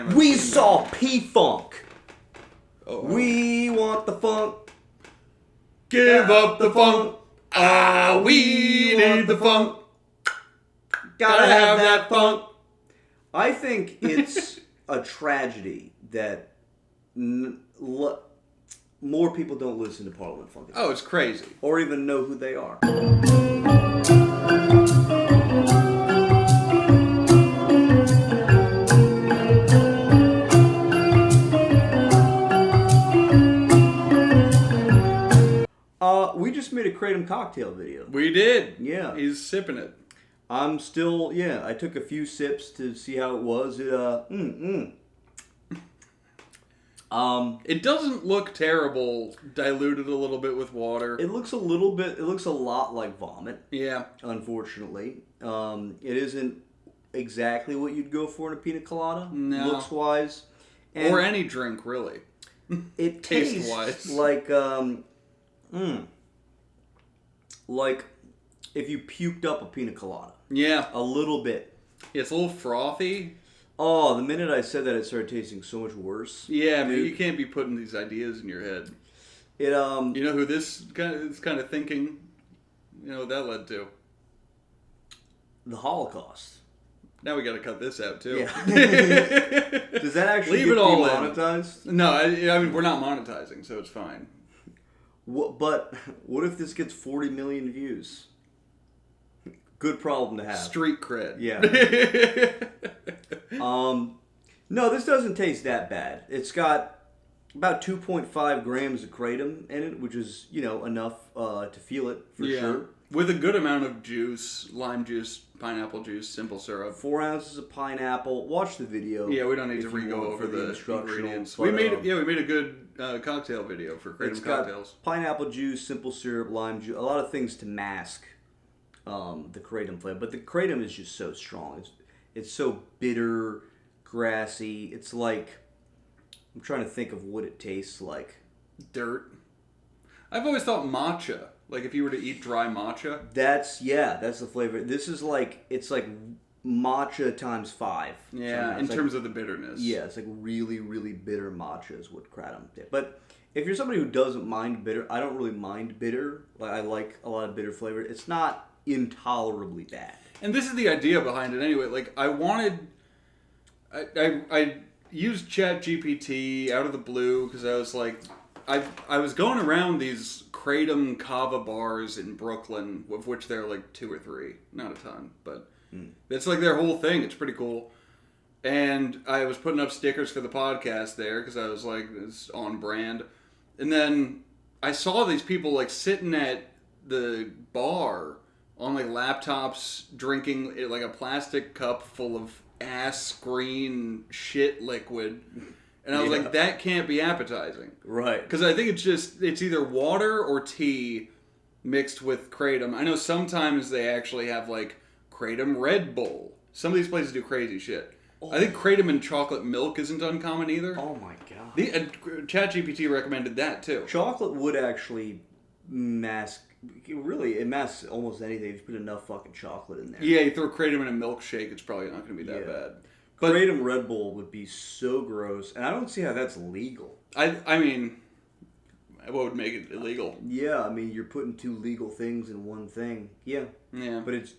time. We saw P-Funk. Oh, We want the funk. give up the funk. Ah, we need the funk. Gotta have that funk. I think it's a tragedy that more people don't listen to Parliament-Funkadelic. Oh, it's crazy. Or even know who they are. We just made a Kratom cocktail video. We did. Yeah. He's sipping it. I'm still, I took a few sips to see how it was. It doesn't look terrible, diluted a little bit with water. It looks a lot like vomit. Yeah. Unfortunately. It isn't exactly what you'd go for in a pina colada. No. Looks-wise. Or any drink, really. It Taste-wise. tastes like, like if you puked up a pina colada. Yeah. A little bit. It's a little frothy. Oh, the minute I said that, it started tasting so much worse. Yeah, but you can't be putting these ideas in your head. It You know who this kind of thinking, that led to? The Holocaust. Now we got to cut this out too. Yeah. Does that actually Leave get it all demonetized? No, I mean we're not monetizing, so it's fine. But what if this gets 40 million views? Good problem to have. Street cred. Yeah. No, this doesn't taste that bad. It's got about 2.5 grams of kratom in it, which is, enough to feel it for sure. With a good amount of juice, lime juice, pineapple juice, simple syrup. 4 ounces of pineapple. Watch the video. Yeah, we don't need to re-go over the ingredients. We made a good cocktail video for Kratom cocktails. Got pineapple juice, simple syrup, lime juice, a lot of things to mask the kratom flavor. But the kratom is just so strong. It's so bitter, grassy. It's like, I'm trying to think of what it tastes like. Dirt. I've always thought matcha. Like if you were to eat dry matcha. That's the flavor. This is it's like matcha times 5. Yeah, in terms of the bitterness. Yeah, it's like really, really bitter matcha is what Kratom did. But if you're somebody who doesn't mind bitter, I don't really mind bitter. Like I like a lot of bitter flavor. It's not intolerably bad. And this is the idea behind it anyway. Like I used ChatGPT out of the blue because I was like, I was going around these Kratom kava bars in Brooklyn, of which there are like 2 or 3, not a ton, but it's like their whole thing. It's pretty cool. And I was putting up stickers for the podcast there because I was like, it's on brand. And then I saw these people like sitting at the bar on like laptops drinking like a plastic cup full of ass green shit liquid. And I was like, that can't be appetizing. Right. Because I think it's either water or tea mixed with Kratom. I know sometimes they actually have like Kratom Red Bull. Some of these places do crazy shit. Oh. I think Kratom and chocolate milk isn't uncommon either. Oh my god. ChatGPT recommended that too. Chocolate would actually mask... Really, it masks almost anything if you put enough fucking chocolate in there. Yeah, you throw Kratom in a milkshake, it's probably not going to be that bad. But Kratom Red Bull would be so gross, and I don't see how that's legal. I mean, what would make it illegal? Yeah, I mean, you're putting 2 legal things in one thing. Yeah. But it's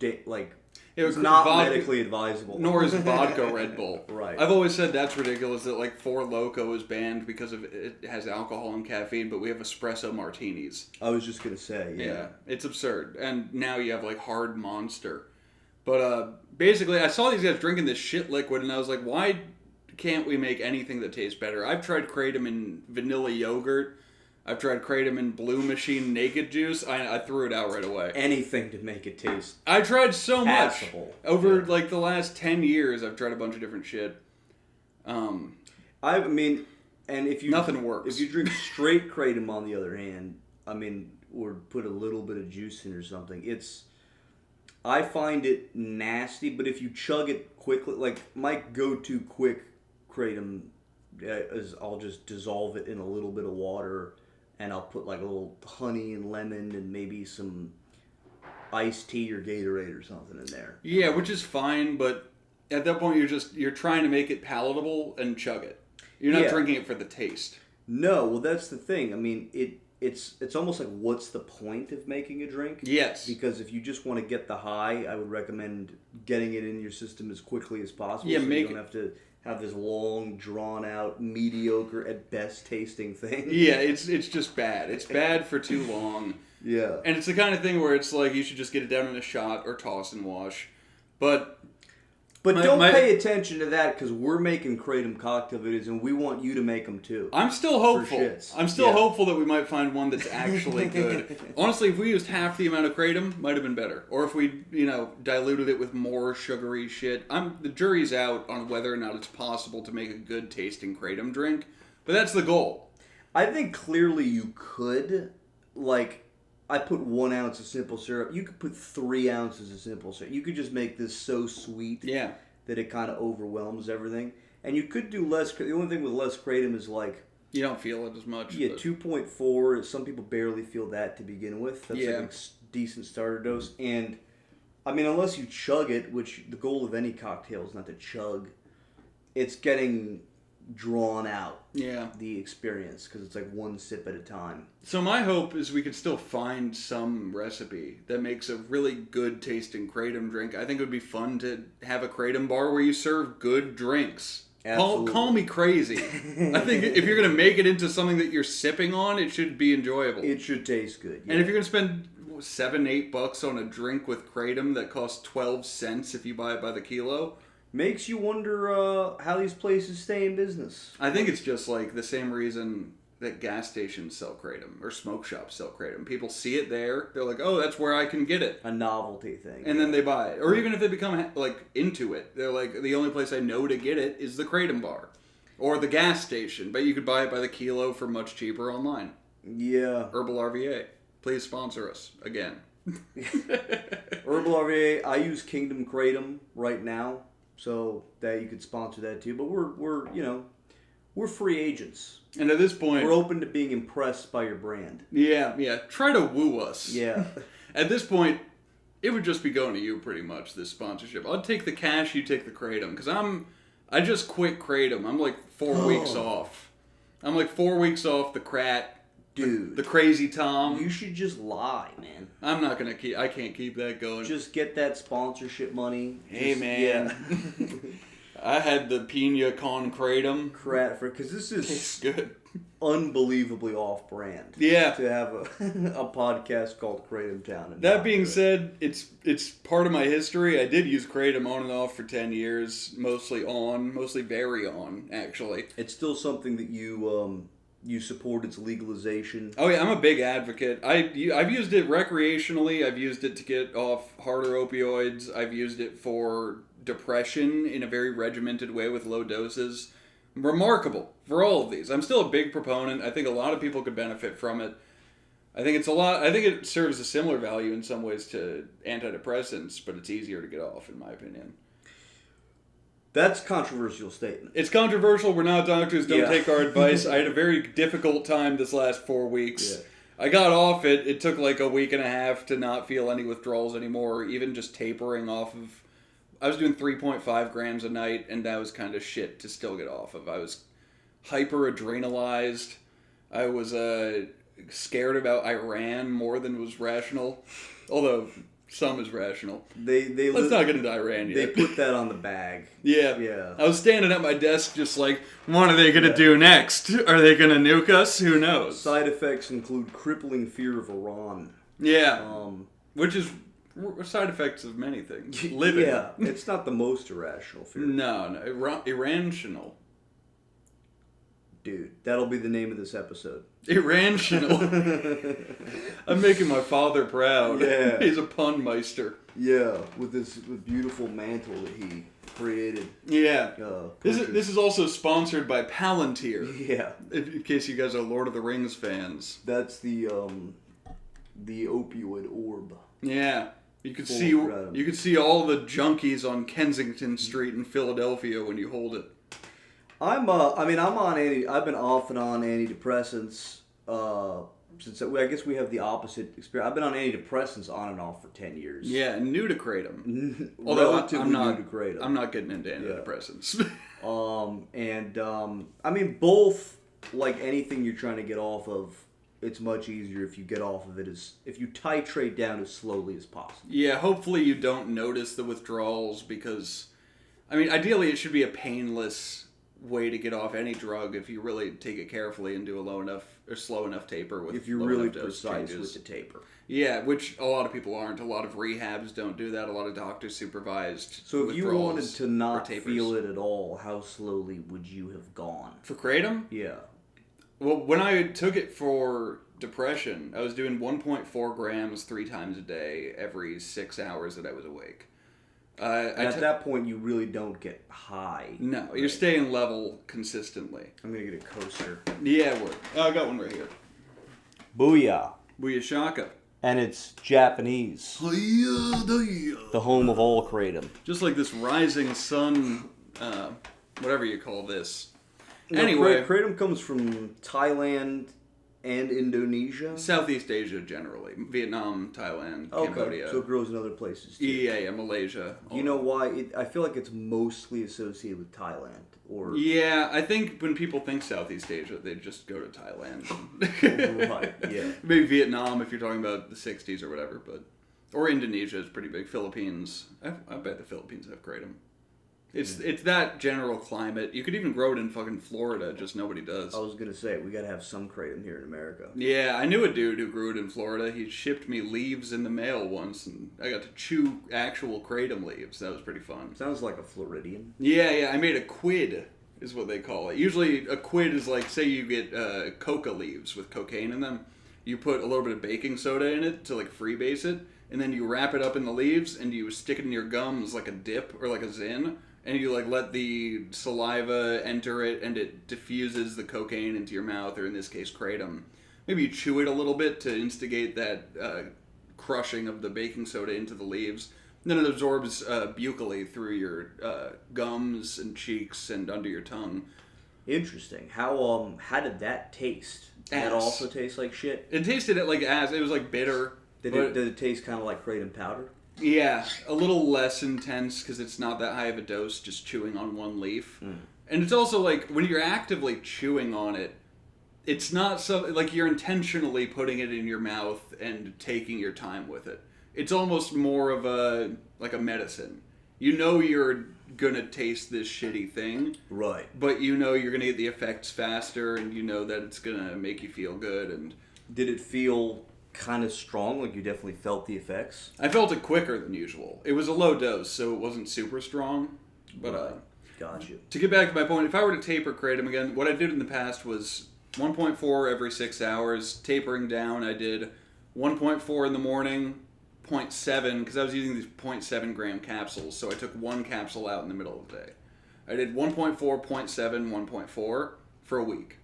it's not medically advisable. Nor is vodka Red Bull. Right. I've always said that's ridiculous that like 4 Loko is banned because of it has alcohol and caffeine, but we have espresso martinis. I was just going to say, yeah. It's absurd. And now you have like hard Monster. But basically, I saw these guys drinking this shit liquid, and I was like, why can't we make anything that tastes better? I've tried Kratom in vanilla yogurt. I've tried Kratom in Blue Machine naked juice. I threw it out right away. Anything to make it taste I tried so passable. Much. Over like the last 10 years, I've tried a bunch of different shit. I mean, and if you... Nothing works. If you drink straight Kratom, on the other hand, I mean, or put a little bit of juice in or something, I find it nasty, but if you chug it quickly, like my go-to quick Kratom is I'll just dissolve it in a little bit of water, and I'll put like a little honey and lemon and maybe some iced tea or Gatorade or something in there. Yeah, which is fine, but At that point, you're trying to make it palatable and chug it. You're not drinking it for the taste. No, well, that's the thing. I mean, it's almost like, what's the point of making a drink? Yes. Because if you just want to get the high, I would recommend getting it in your system as quickly as possible. Yeah, so you don't have to have this long, drawn-out, mediocre, at best tasting thing. Yeah, it's just bad. It's bad for too long. Yeah. And it's the kind of thing where it's like you should just get it down in a shot or toss and wash. But don't pay attention to that, because we're making Kratom cocktail videos and we want you to make them too. I'm still hopeful. I'm still hopeful that we might find one that's actually good. Honestly, if we used half the amount of Kratom, might have been better. Or if we, diluted it with more sugary shit. The jury's out on whether or not it's possible to make a good tasting Kratom drink. But that's the goal. I think clearly you could, I put 1 ounce of simple syrup. You could put 3 ounces of simple syrup. You could just make this so sweet that it kind of overwhelms everything. And you could do less. The only thing with less Kratom is you don't feel it as much. Yeah, 2.4. Some people barely feel that to begin with. That's a decent starter dose. And, I mean, unless you chug it, which the goal of any cocktail is not to chug, it's getting drawn out. The experience, because it's like one sip at a time. So my hope is we could still find some recipe that makes a really good tasting Kratom drink. I think it would be fun to have a Kratom bar where you serve good drinks. Call me crazy. I think if you're going to make it into something that you're sipping on, it should be enjoyable. It should taste good. Yeah. And if you're going to spend $7-8 on a drink with Kratom that costs 12 cents if you buy it by the kilo, makes you wonder how these places stay in business. I think it's just like the same reason that gas stations sell Kratom or smoke shops sell Kratom. People see it there. They're like, oh, that's where I can get it. A novelty thing. And then they buy it. Or even if they become into it, they're like, the only place I know to get it is the Kratom bar. Or the gas station. But you could buy it by the kilo for much cheaper online. Yeah. Herbal RVA. Please sponsor us again. Herbal RVA. I use Kingdom Kratom right now. So that you could sponsor that too, but we're free agents. And at this point, we're open to being impressed by your brand. Yeah. Try to woo us. Yeah. At this point, it would just be going to you pretty much. This sponsorship. I'll take the cash. You take the Kratom, because I just quit Kratom. I'm like 4 weeks off. I'm like 4 weeks off the Krat. Dude. The Crazy Tom. You should just lie, man. I'm not going to I can't keep that going. Just get that sponsorship money. Hey, man. Yeah. I had the Pina Con Kratom. Because this is tastes good. Unbelievably off-brand. Yeah. To have a podcast called Kratom Town. That being said, it's part of my history. I did use Kratom on and off for 10 years. Mostly very on, actually. It's still something that you support its legalization. Oh yeah, I'm a big advocate. I've used it recreationally. I've used it to get off harder opioids. I've used it for depression in a very regimented way with low doses. Remarkable for all of these. I'm still a big proponent. I think a lot of people could benefit from it. I think it serves a similar value in some ways to antidepressants, but it's easier to get off, in my opinion. That's a controversial statement. It's controversial. We're not doctors. Don't take our advice. I had a very difficult time this last 4 weeks. Yeah. I got off it. It took like a week and a half to not feel any withdrawals anymore, or even just tapering off of... I was doing 3.5 grams a night, and that was kind of shit to still get off of. I was hyper-adrenalized. I was scared about Iran more than was rational. Although... some is rational. Let's not get into Iran yet. They put that on the bag. Yeah. I was standing at my desk just like, what are they going to do next? Are they going to nuke us? Who knows? Side effects include crippling fear of Iran. Yeah. Which is side effects of many things. Living. Yeah. It's not the most irrational fear. No. Irrational. Dude, that'll be the name of this episode. Irrational. I'm making my father proud. Yeah. He's a pun meister. Yeah, with this beautiful mantle that he created. Yeah. This is also sponsored by Palantir. Yeah. In case you guys are Lord of the Rings fans. That's the opioid orb. Yeah. You could see all the junkies on Kensington Street in Philadelphia when you hold it. I've been off and on antidepressants since I guess we have the opposite experience. I've been on antidepressants on and off for 10 years. Yeah, new to Kratom. Although I'm not new to Kratom. I'm not getting into antidepressants. I mean, both, like anything you're trying to get off of, it's much easier if you get off of it if you titrate down as slowly as possible. Yeah, hopefully you don't notice the withdrawals because, I mean, ideally it should be a painless way to get off any drug if you really take it carefully and do a low enough or slow enough taper with. If you're really precise with the taper. Yeah, which a lot of people aren't. A lot of rehabs don't do that. A lot of doctors supervised. So if you wanted to not feel it at all, how slowly would you have gone? For Kratom? Yeah. Well, when I took it for depression, I was doing 1.4 grams 3 times a day every 6 hours that I was awake. At that point, you really don't get high. No, right? You're staying level consistently. I'm going to get a coaster. Yeah, I got one right here. Booyah. Booyah shaka. And it's Japanese. The home of all Kratom. Just like this rising sun, whatever you call this. Anyway, Kratom comes from Thailand and Indonesia? Southeast Asia generally. Vietnam, Thailand, Cambodia. So it grows in other places too. Yeah, Malaysia. You know why? I feel like it's mostly associated with Thailand. Yeah, I think when people think Southeast Asia, they just go to Thailand. Right, yeah. Maybe Vietnam if you're talking about the 60s or whatever, or Indonesia is pretty big. Philippines. I bet the Philippines have Kratom. It's that general climate. You could even grow it in fucking Florida, just nobody does. I was going to say, we got to have some Kratom here in America. Yeah, I knew a dude who grew it in Florida. He shipped me leaves in the mail once, and I got to chew actual Kratom leaves. That was pretty fun. Sounds like a Floridian. Yeah, I made a quid, is what they call it. Usually a quid is like, say you get coca leaves with cocaine in them. You put a little bit of baking soda in it to like freebase it, and then you wrap it up in the leaves, and you stick it in your gums like a dip or like a Zin. And you like let the saliva enter it, and it diffuses the cocaine into your mouth, or in this case, Kratom. Maybe you chew it a little bit to instigate that crushing of the baking soda into the leaves. And then it absorbs buccally through your gums and cheeks and under your tongue. Interesting. How did that taste? Did it also taste like shit? It tasted like ass. It was like bitter. Did it taste kind of like Kratom powder? Yeah, a little less intense because it's not that high of a dose just chewing on one leaf. And it's also like when you're actively chewing on it, it's not so like you're intentionally putting it in your mouth and taking your time with it. It's almost more of a medicine. You know you're gonna taste this shitty thing, right? But you know you're gonna get the effects faster, and you know that it's gonna make you feel good. And did it feel kind of strong? Like you definitely felt the effects? I felt it quicker than usual. It was a low dose, so it wasn't super strong. But got you. To get back to my point, if I were to taper Kratom again, what I did in the past was 1.4 every 6 hours. Tapering down, I did 1.4 in the morning, 0.7, because I was using these 0.7 gram capsules, so I took one capsule out in the middle of the day. I did 1.4, 0.7, 1.4 for a week.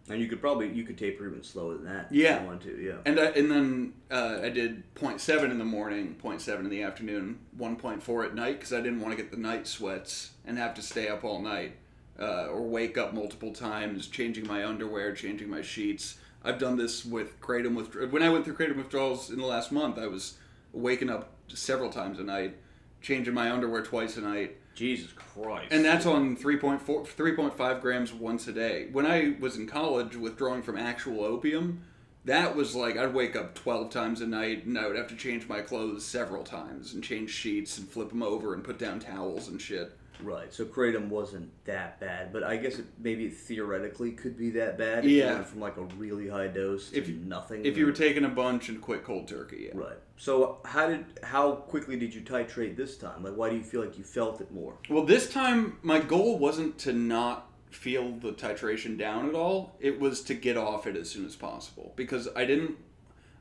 And you could taper even slower than that. Yeah. If you want to, yeah. And then I did 0.7 in the morning, 0.7 in the afternoon, 1.4 at night because I didn't want to get the night sweats and have to stay up all night or wake up multiple times, changing my underwear, changing my sheets. I've done this with Kratom withdrawals. When I went through Kratom withdrawals in the last month, I was waking up several times a night, changing my underwear twice a night. Jesus Christ. And that's on 3.5 grams once a day. When I was in college withdrawing from actual opium, that was like I'd wake up 12 times a night and I would have to change my clothes several times and change sheets and flip them over and put down towels and shit. Right, so Kratom wasn't that bad, but I guess maybe theoretically could be that bad. If you went from like a really high dose to nothing. If you were taking a bunch and quit cold turkey, yeah. Right. So how quickly did you titrate this time? Like, why do you feel like you felt it more? Well, this time my goal wasn't to not feel the titration down at all. It was to get off it as soon as possible because I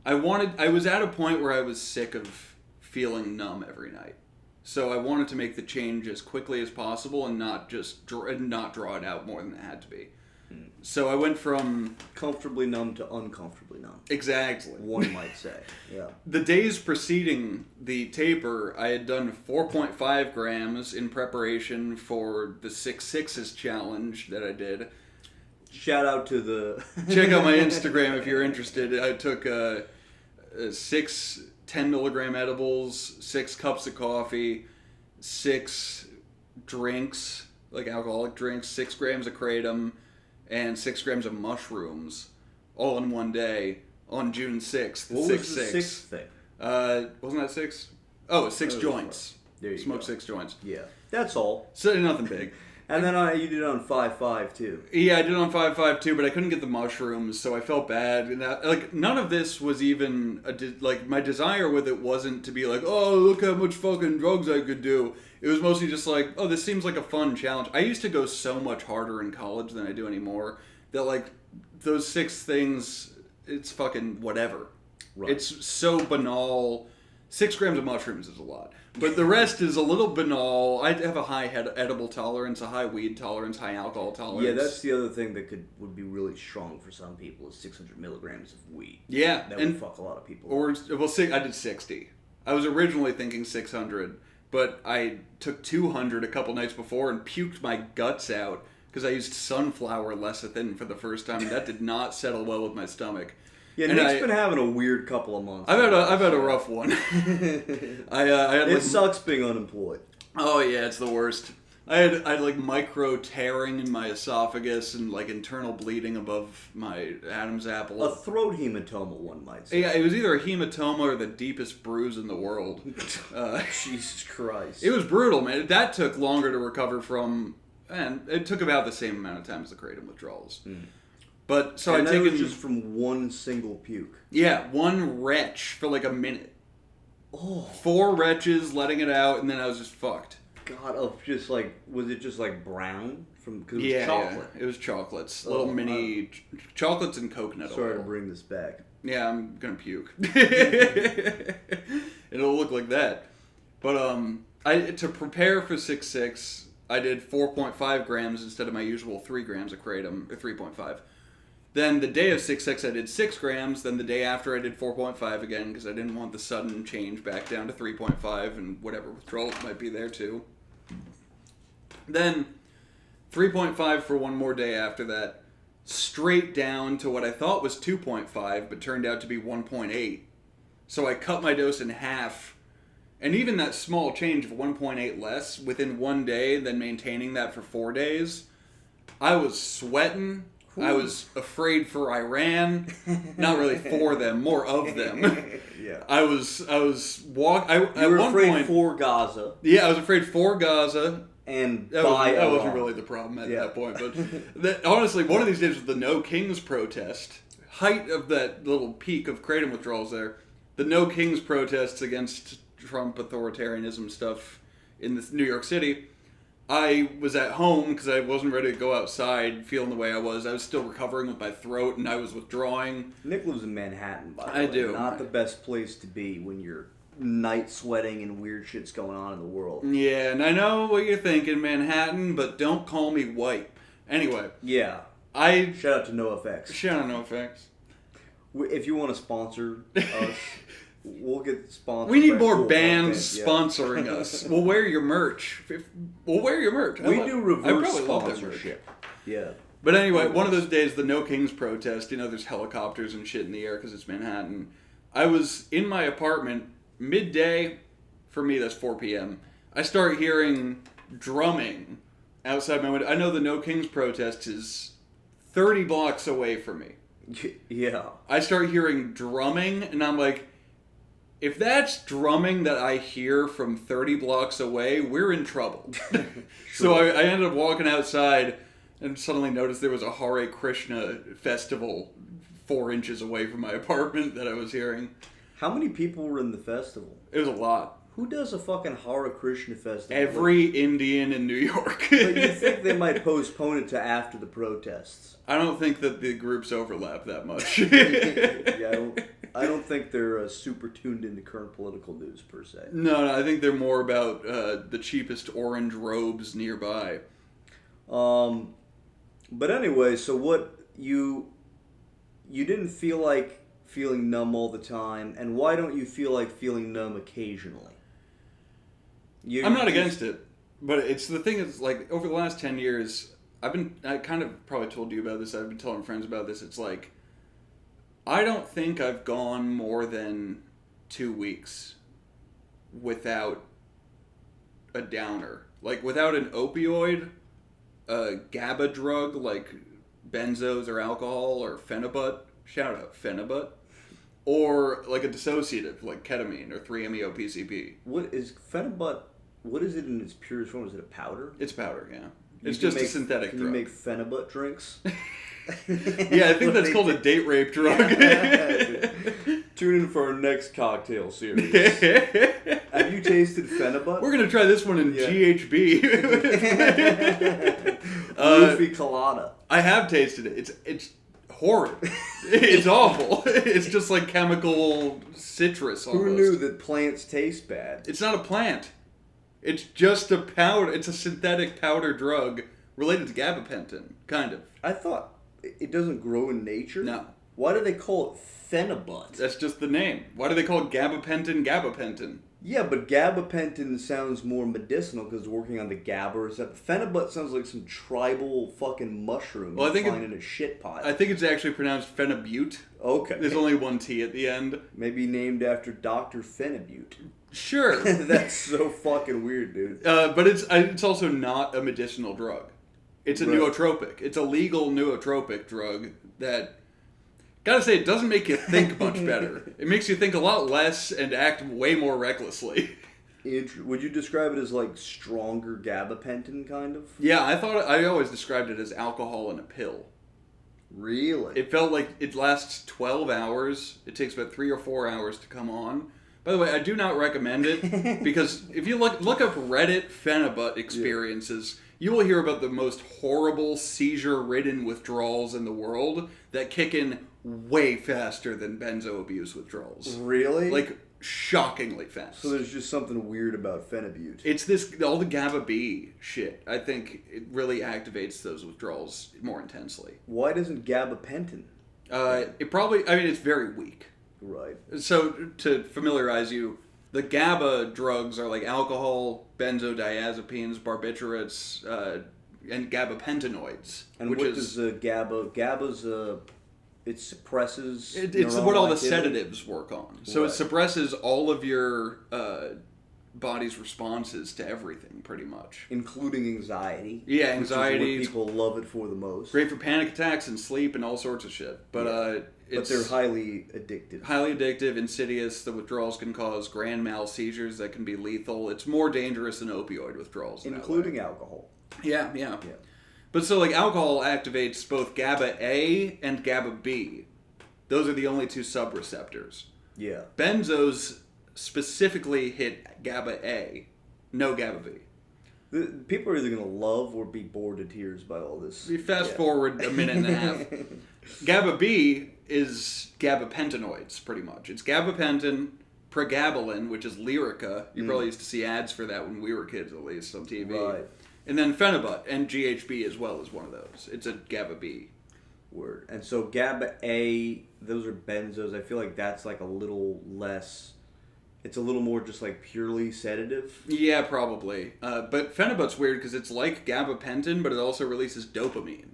was at a point where I was sick of feeling numb every night. So I wanted to make the change as quickly as possible and not draw it out more than it had to be. So I went from comfortably numb to uncomfortably numb. Exactly. One might say. Yeah. The days preceding the taper, I had done 4.5 grams in preparation for the 6 6s challenge that I did. Shout out to the... Check out my Instagram if you're interested. I took 6 10 milligram edibles, 6 cups of coffee, 6 drinks, like alcoholic drinks, 6 grams of kratom, and 6 grams of mushrooms, all in one day on June 6th. What was the 6th thing? Wasn't that 6? Oh, 6 joints. There you Smoked go. 6 joints. Yeah, that's all. So nothing big. And then you did it on 5-5 too. Yeah, I did it on 5-5 too, but I couldn't get the mushrooms, so I felt bad. And none of this was even my desire with it wasn't to be like, oh, look how much fucking drugs I could do. It was mostly just like, oh, this seems like a fun challenge. I used to go so much harder in college than I do anymore that like those 6 things, it's fucking whatever. Right. It's so banal. 6 grams of mushrooms is a lot. But the rest is a little banal. I have a high edible tolerance, a high weed tolerance, high alcohol tolerance. Yeah, that's the other thing that would be really strong for some people is 600 milligrams of weed. Yeah. That would fuck a lot of people up. Well, I did 60. I was originally thinking 600, but I took 200 a couple nights before and puked my guts out because I used sunflower lecithin for the first time, and that did not settle well with my stomach. Yeah, and Nick's been having a weird couple of months. I've had a rough one. It sucks being unemployed. Oh yeah, it's the worst. I had like micro tearing in my esophagus and like internal bleeding above my Adam's apple. A throat hematoma, one might say. Yeah, it was either a hematoma or the deepest bruise in the world. Jesus Christ. It was brutal, man. That took longer to recover from, and it took about the same amount of time as the kratom withdrawals. Mm. But so and that was just from one single puke. Yeah, one retch for like a minute. Oh. 4 retches, letting it out, and then I was just fucked. God, was it just like brown? Because it was chocolate. Yeah, it was chocolates. Little mini chocolates and coconut oil. Sorry to bring this back. Yeah, I'm gonna puke. It'll look like that. But to prepare for 6-6, I did 4.5 grams instead of my usual 3 grams of kratom, or 3.5. Then the day of 6-6, I did 6 grams. Then the day after, I did 4.5 again because I didn't want the sudden change back down to 3.5 and whatever withdrawals might be there too. Then 3.5 for one more day after that. Straight down to what I thought was 2.5, but turned out to be 1.8. So I cut my dose in half. And even that small change of 1.8 less within one day, then maintaining that for 4 days, I was sweating. I was afraid for Iran, not really for them, more of them. Yeah. I was You were afraid for Gaza. Yeah, I was afraid for Gaza. And that wasn't really the problem at that point. But honestly, one of these days was the No Kings protest. Height of that little peak of kratom withdrawals there. The No Kings protests against Trump authoritarianism stuff in New York City. I was at home because I wasn't ready to go outside feeling the way I was. I was still recovering with my throat and I was withdrawing. Nick lives in Manhattan, by the way. I do. Not the best place to be when you're night sweating and weird shit's going on in the world. Yeah, and I know what you're thinking, Manhattan, but don't call me white. Anyway. Yeah. Shout out to NoFX. Shout out to NoFX. If you want to sponsor us, we'll get sponsored. We need more bands sponsoring us. We'll wear your merch. We'll wear your merch. We do reverse sponsorship. Yeah. But anyway, one of those days, the No Kings protest, there's helicopters and shit in the air because it's Manhattan. I was in my apartment, midday, for me that's 4 p.m. I start hearing drumming outside my window. I know the No Kings protest is 30 blocks away from me. Yeah. I start hearing drumming, and I'm like, if that's drumming that I hear from 30 blocks away, we're in trouble. Sure. So I ended up walking outside and suddenly noticed there was a Hare Krishna festival 4 inches away from my apartment that I was hearing. How many people were in the festival? It was a lot. Who does a fucking Hare Krishna festival? Every Indian in New York. But you think they might postpone it to after the protests? I don't think that the groups overlap that much. Yeah, I don't think they're super tuned into current political news, per se. No, I think they're more about the cheapest orange robes nearby. But anyway, so what you didn't feel like feeling numb all the time, and why don't you feel like feeling numb occasionally? I'm not against it, but it's the thing is, like, over the last 10 years, I kind of probably told you about this. I've been telling friends about this. It's like, I don't think I've gone more than 2 weeks without a downer. Like, without an opioid, a GABA drug like benzos or alcohol or phenibut. Shout out, phenibut. Or like a dissociative like ketamine or 3-MeO-PCP. What is phenibut? What is it in its purest form? Is it a powder? It's powder, yeah. It's just a synthetic drug. Can you make phenibut drinks? Yeah, I think that's called a date rape drug. Tune in for our next cocktail series. Have you tasted phenibut? We're going to try this one in GHB. Roofie Colada. I have tasted it. It's horrid. It's awful. It's just like chemical citrus almost. Who knew that plants taste bad? It's not a plant. It's just a powder. It's a synthetic powder drug related to gabapentin, kind of. I thought it doesn't grow in nature? No. Why do they call it phenibut? That's just the name. Why do they call it gabapentin? Yeah, but gabapentin sounds more medicinal because it's working on the GABA receptor. Phenibut sounds like some tribal fucking mushroom you find in a shit pot. I think it's actually pronounced phenibut. Okay. There's only one T at the end. Maybe named after Dr. Phenibut. Sure. That's so fucking weird, dude. But it's also not a medicinal drug. It's a nootropic. It's a legal nootropic drug that, gotta say, it doesn't make you think much better. It makes you think a lot less and act way more recklessly. Would you describe it as like stronger gabapentin, kind of? Yeah, I always described it as alcohol in a pill. Really? It felt like it lasts 12 hours. It takes about 3 or 4 hours to come on. By the way, I do not recommend it because if you look up Reddit phenibut experiences, you will hear about the most horrible seizure-ridden withdrawals in the world that kick in way faster than benzo abuse withdrawals. Really? Like, shockingly fast. So there's just something weird about phenibut. It's all the GABA B shit. I think it really activates those withdrawals more intensely. Why doesn't gabapentin? It's very weak. Right. So, to familiarize you, the GABA drugs are like alcohol, benzodiazepines, barbiturates, and gabapentinoids. And what does GABA... GABA's it suppresses... It's what all the activity? sedatives work on. So it suppresses all of your body's responses to everything, pretty much. Including anxiety. Yeah, anxiety. Which is what people love it for the most. Great for panic attacks and sleep and all sorts of shit. But they're highly addictive. Highly addictive, insidious. The withdrawals can cause grand mal seizures that can be lethal. It's more dangerous than opioid withdrawals. Including alcohol. Yeah. But so, like, alcohol activates both GABA A and GABA B. Those are the only two subreceptors. Yeah. Benzos specifically hit GABA A, no GABA B. People are either going to love or be bored to tears by all this. You fast forward a minute and a half. GABA B is gabapentinoids, pretty much. It's gabapentin, pregabalin, which is Lyrica. You probably used to see ads for that when we were kids, at least, on TV. Right. And then phenibut, and GHB as well is one of those. It's a GABA B. Word. And so GABA A, those are benzos. I feel like that's like a little less... It's a little more just like purely sedative. Yeah, probably. But phenibut's weird because it's like gabapentin, but it also releases dopamine.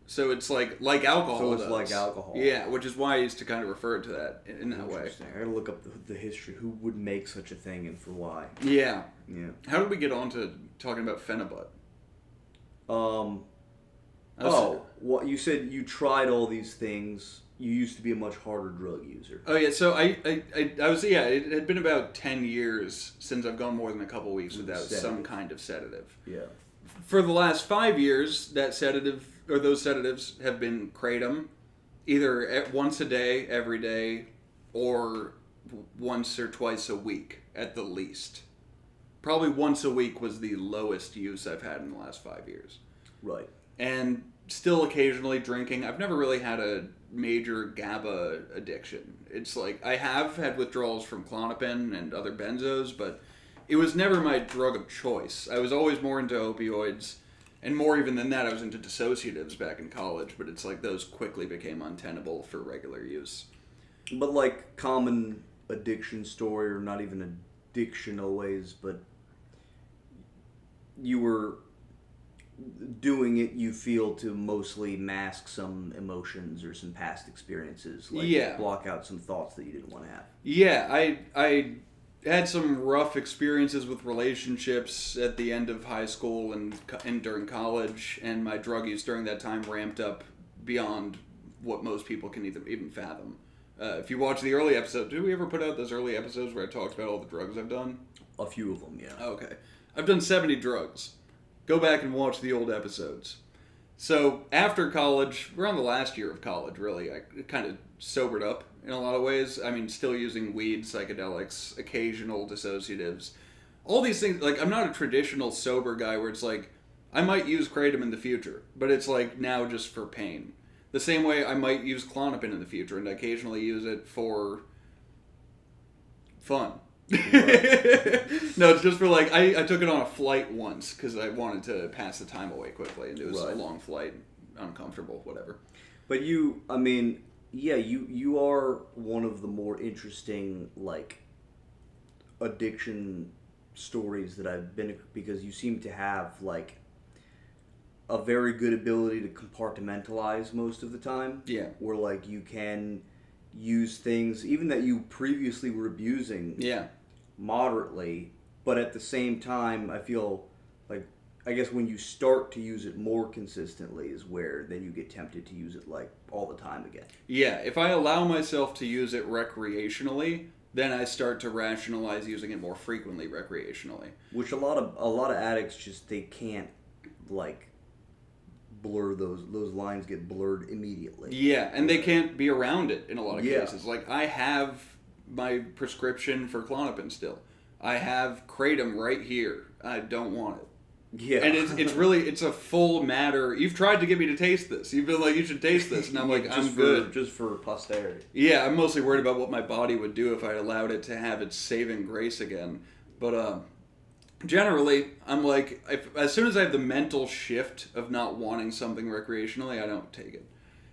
So it's like alcohol. So it's like alcohol. Yeah, which is why I used to kind of refer to that in that way. I gotta look up the history. Who would make such a thing and for why? Yeah. Yeah. How did we get on to talking about phenibut? What you said you tried all these things. You used to be a much harder drug user. Oh yeah, so I was it had been about 10 years since I've gone more than a couple weeks without some kind of sedative. Yeah. For the last 5 years, those sedatives have been Kratom, either once a day, every day, or once or twice a week at the least. Probably once a week was the lowest use I've had in the last 5 years. Right. And still occasionally drinking. I've never really had a major GABA addiction. It's like I have had withdrawals from Klonopin and other benzos, but it was never my drug of choice. I was always more into opioids, and more even than that, I was into dissociatives back in college, but it's like those quickly became untenable for regular use. But like common addiction story, or not even addiction always, but you were doing it, you feel, to mostly mask some emotions or some past experiences, like block out some thoughts that you didn't want to have. Yeah, I had some rough experiences with relationships at the end of high school and during college, and my drug use during that time ramped up beyond what most people can even fathom. If you watch the early episodes, did we ever put out those early episodes where I talked about all the drugs I've done? A few of them, yeah. Okay. I've done 70 drugs. Go back and watch the old episodes. So, after college, around the last year of college, really, I kind of sobered up in a lot of ways. I mean, still using weed, psychedelics, occasional dissociatives. All these things, like, I'm not a traditional sober guy where it's like, I might use Kratom in the future, but it's like now just for pain. The same way I might use Klonopin in the future and occasionally use it for fun. No, it's just for like, I took it on a flight once because I wanted to pass the time away quickly, and it was a long flight, uncomfortable, whatever. But you, I mean, yeah, you are one of the more interesting, like, addiction stories that I've been, because you seem to have, like, a very good ability to compartmentalize most of the time. Yeah. Where, like, you can use things, even that you previously were abusing, moderately, but at the same time, I feel like, I guess when you start to use it more consistently is where then you get tempted to use it, like, all the time again. Yeah, if I allow myself to use it recreationally, then I start to rationalize using it more frequently recreationally. Which a lot of addicts just, they can't, like, blur those lines get blurred immediately. Yeah, and they can't be around it in a lot of cases. Like, I have my prescription for Klonopin still. I have Kratom right here. I don't want it. Yeah. And it's a full matter. You've tried to get me to taste this. You've been like, you should taste this. And I'm like, I'm good. Just for posterity. Yeah, I'm mostly worried about what my body would do if I allowed it to have its saving grace again. But, generally, I'm like, as soon as I have the mental shift of not wanting something recreationally, I don't take it.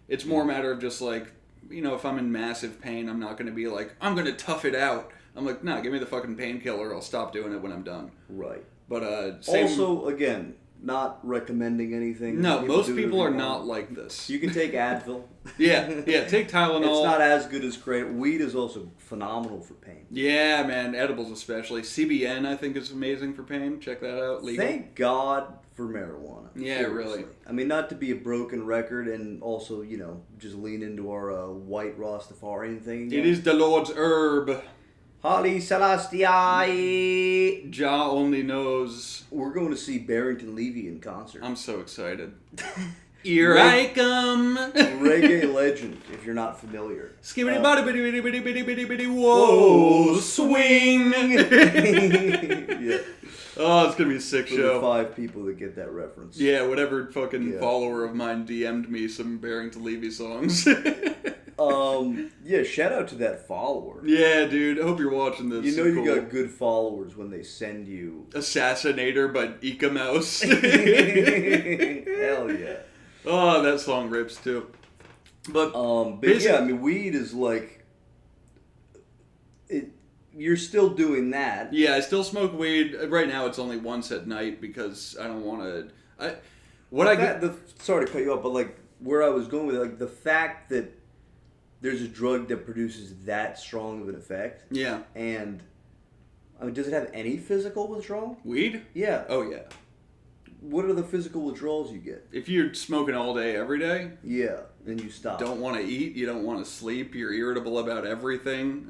It's more a matter of just like, you know, if I'm in massive pain, I'm not going to be like, I'm going to tough it out. I'm like, nah, give me the fucking painkiller. I'll stop doing it when I'm done. Right. But, also, again, not recommending anything. No, most people are not like this. You can take Advil. Yeah, take Tylenol. It's not as good as Kratom. Weed is also phenomenal for pain. Yeah, man, edibles especially. CBN, I think, is amazing for pain. Check that out. Legal. Thank God for marijuana. Yeah, seriously. really. I mean, not to be a broken record and also, you know, just lean into our white Rastafarian thing again. It is the Lord's herb. Holly Selassie. Jah only knows. We're going to see Barrington Levy in concert. I'm so excited. Here I come. Reggae legend, if you're not familiar. Skibbity body bitty bitty bitty bitty bitty bitty whoa swing. Yeah. Oh, it's gonna be a sick For show. the 5 people that get that reference. Yeah, whatever fucking follower of mine DM'd me some Barrington Levy songs. Yeah, shout out to that follower. Yeah, dude. I hope you're watching this. You know you got good followers when they send you Assassinator by Ika Mouse. Hell yeah. Oh, that song rips too. But yeah, I mean, weed is like it. You're still doing that. Yeah, I still smoke weed. Right now, it's only once at night because I don't want to. Sorry to cut you off, but like where I was going with it, like the fact that there's a drug that produces that strong of an effect. Yeah. And I mean, does it have any physical withdrawal? Weed? Yeah. Oh yeah. What are the physical withdrawals you get? If you're smoking all day, every day, yeah, then you stop. Don't want to eat, you don't want to sleep, you're irritable about everything.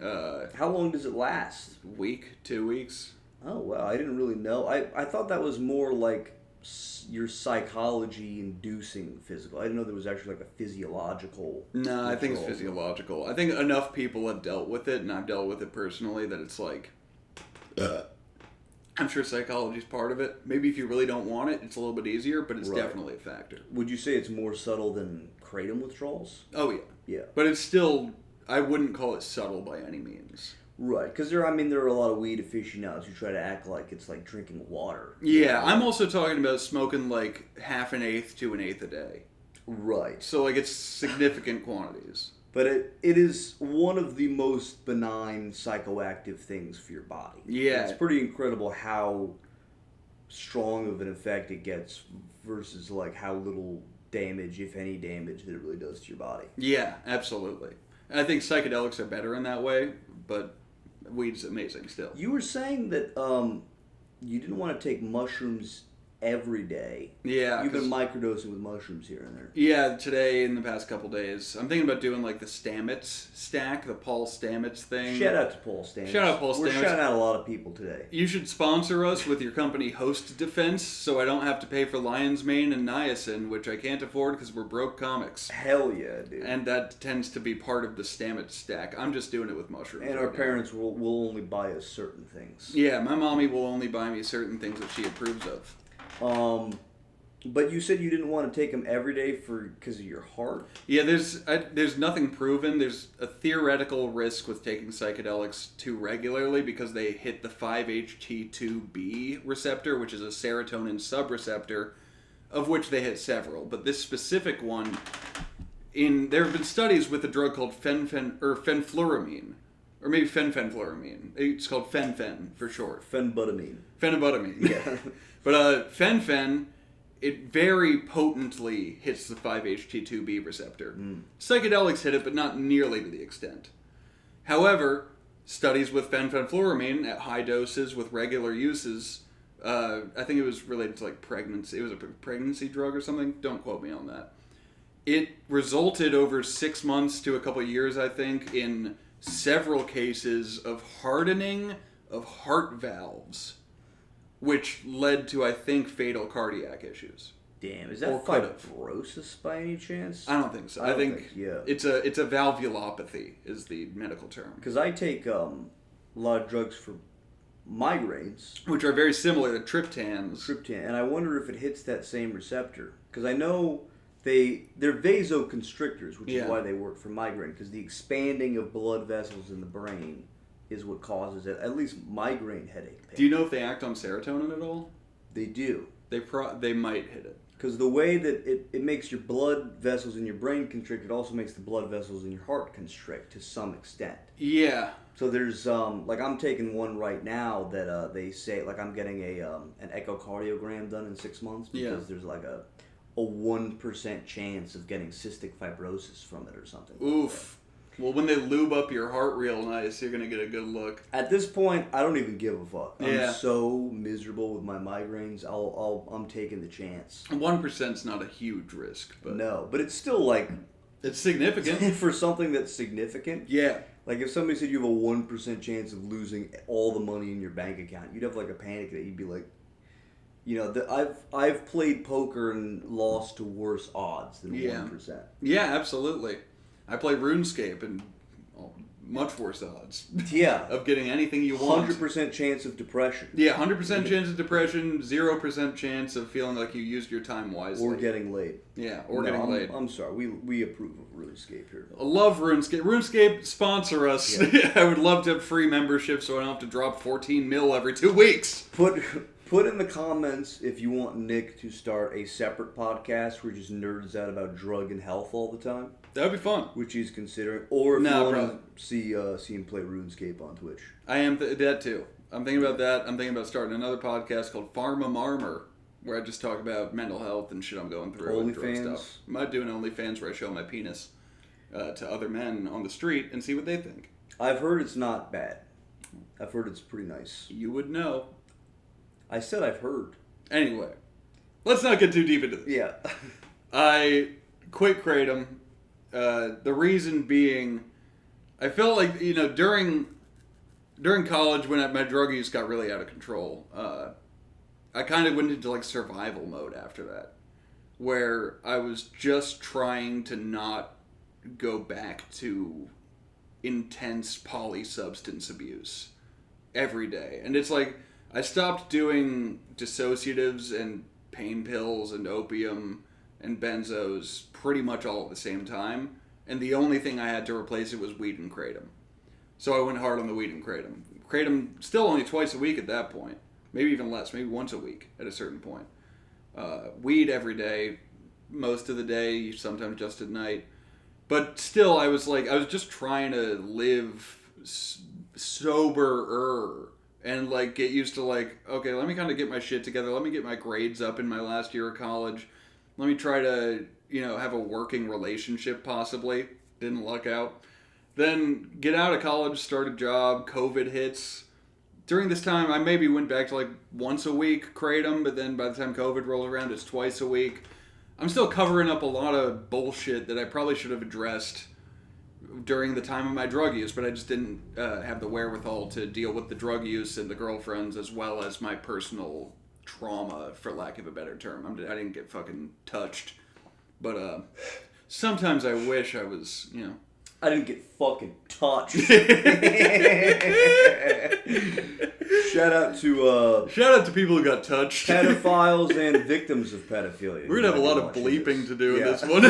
How long does it last? Week, 2 weeks. Oh, wow, I didn't really know. I thought that was more like your psychology inducing physical. I didn't know there was actually like a physiological. No, I think it's physiological. I think enough people have dealt with it, and I've dealt with it personally, that it's like... I'm sure psychology's part of it. Maybe if you really don't want it, it's a little bit easier, but it's definitely a factor. Would you say it's more subtle than Kratom withdrawals? Oh, yeah. Yeah. But it's still, I wouldn't call it subtle by any means. Right, because there are a lot of weed aficionados who try to act like it's like drinking water. Yeah, I'm also talking about smoking like half an eighth to an eighth a day. Right. So like it's significant quantities. But it is one of the most benign psychoactive things for your body. Yeah. It's pretty incredible how strong of an effect it gets versus like how little damage, if any damage, that it really does to your body. Yeah, absolutely. I think psychedelics are better in that way, but weed's amazing still. You were saying that you didn't want to take mushrooms every day. Yeah. You've been microdosing with mushrooms here and there. Yeah, today in the past couple days. I'm thinking about doing like the Stamets stack, the Paul Stamets thing. Shout out to Paul Stamets. Shout out Paul Stamets. We're shouting out a lot of people today. You should sponsor us with your company Host Defense so I don't have to pay for lion's mane and niacin, which I can't afford because we're broke comics. Hell yeah, dude. And that tends to be part of the Stamets stack. I'm just doing it with mushrooms. And our parents will only buy us certain things. Yeah, my mommy will only buy me certain things that she approves of. But you said you didn't want to take them every day because of your heart? Yeah, there's nothing proven. There's a theoretical risk with taking psychedelics too regularly because they hit the 5-HT2B receptor, which is a serotonin subreceptor, of which they hit several. But this specific one, there have been studies with a drug called fenfluramine. Or maybe fenfluramine. It's called fen for short. Phenbutamine. Phenbutamine. Yeah. But fen, it very potently hits the 5-HT2B receptor. Psychedelics hit it, but not nearly to the extent. However, studies with fenfluramine at high doses with regular uses, I think it was related to like pregnancy. It was a pregnancy drug or something. Don't quote me on that. It resulted over 6 months to a couple of years, I think, in several cases of hardening of heart valves, which led to, I think, fatal cardiac issues. Damn, is that fibrosis by any chance? I don't think so. I think yeah. It's a valvulopathy is the medical term. Because I take a lot of drugs for migraines, which are very similar to triptans. And I wonder if it hits that same receptor. Because I know they're vasoconstrictors, which is why they work for migraine. Because the expanding of blood vessels in the brain is what causes it, at least migraine headache pain. Do you know if they act on serotonin at all? They do. They might hit it. Because the way that it makes your blood vessels in your brain constrict, it also makes the blood vessels in your heart constrict to some extent. Yeah. So there's, like I'm taking one right now that they say, like I'm getting an echocardiogram done in 6 months because there's like a 1% chance of getting cystic fibrosis from it or something. Oof. Like well, when they lube up your heart real nice, you're going to get a good look. At this point, I don't even give a fuck. Yeah. I'm so miserable with my migraines. I'm taking the chance. 1%'s not a huge risk, but no, but it's still like it's significant for something that's significant. Yeah. Like if somebody said you have a 1% chance of losing all the money in your bank account, you'd have like a panic that you'd be like, you know, I've played poker and lost to worse odds than 1%. Yeah, absolutely. I play RuneScape and much worse odds. Yeah. Of getting anything you want. 100% chance of depression. Yeah, 100% chance of depression, 0% chance of feeling like you used your time wisely. Or getting laid. Yeah, or getting laid. I'm sorry. We approve of RuneScape here. I love RuneScape. RuneScape, sponsor us. Yeah. I would love to have free membership so I don't have to drop 14 mil every 2 weeks. Put in the comments if you want Nick to start a separate podcast where he just nerds out about drug and health all the time. That would be fun. Which he's considering. Or if you want to see him play RuneScape on Twitch. I am that too. I'm thinking about that. I'm thinking about starting another podcast called Marmor, where I just talk about mental health and shit I'm going through. OnlyFans? Stuff. I might do an OnlyFans where I show my penis to other men on the street and see what they think. I've heard it's not bad. I've heard it's pretty nice. You would know. I said I've heard. Anyway, let's not get too deep into this. Yeah. I quit Kratom. The reason being, I felt like, you know, during college when my drug use got really out of control, I kind of went into like survival mode after that, where I was just trying to not go back to intense polysubstance abuse every day. And it's like, I stopped doing dissociatives and pain pills and opium and benzos pretty much all at the same time, and the only thing I had to replace it was weed and kratom. So I went hard on the weed and kratom. Kratom still only twice a week at that point, maybe even less, maybe once a week at a certain point. Weed every day, most of the day, sometimes just at night. But still, I was just trying to live sober-er and like get used to like, okay, let me kind of get my shit together. Let me get my grades up in my last year of college. Let me try to, have a working relationship possibly. Didn't luck out. Then get out of college, start a job, COVID hits. During this time, I maybe went back to like once a week Kratom, but then by the time COVID rolled around, it's twice a week. I'm still covering up a lot of bullshit that I probably should have addressed during the time of my drug use, but I just didn't have the wherewithal to deal with the drug use and the girlfriends as well as my personal trauma, for lack of a better term. I didn't get fucking touched. But sometimes I wish I was, I didn't get fucking touched. Shout out to people who got touched. Pedophiles and victims of pedophilia. We're gonna have a lot of bleeping to do in this one.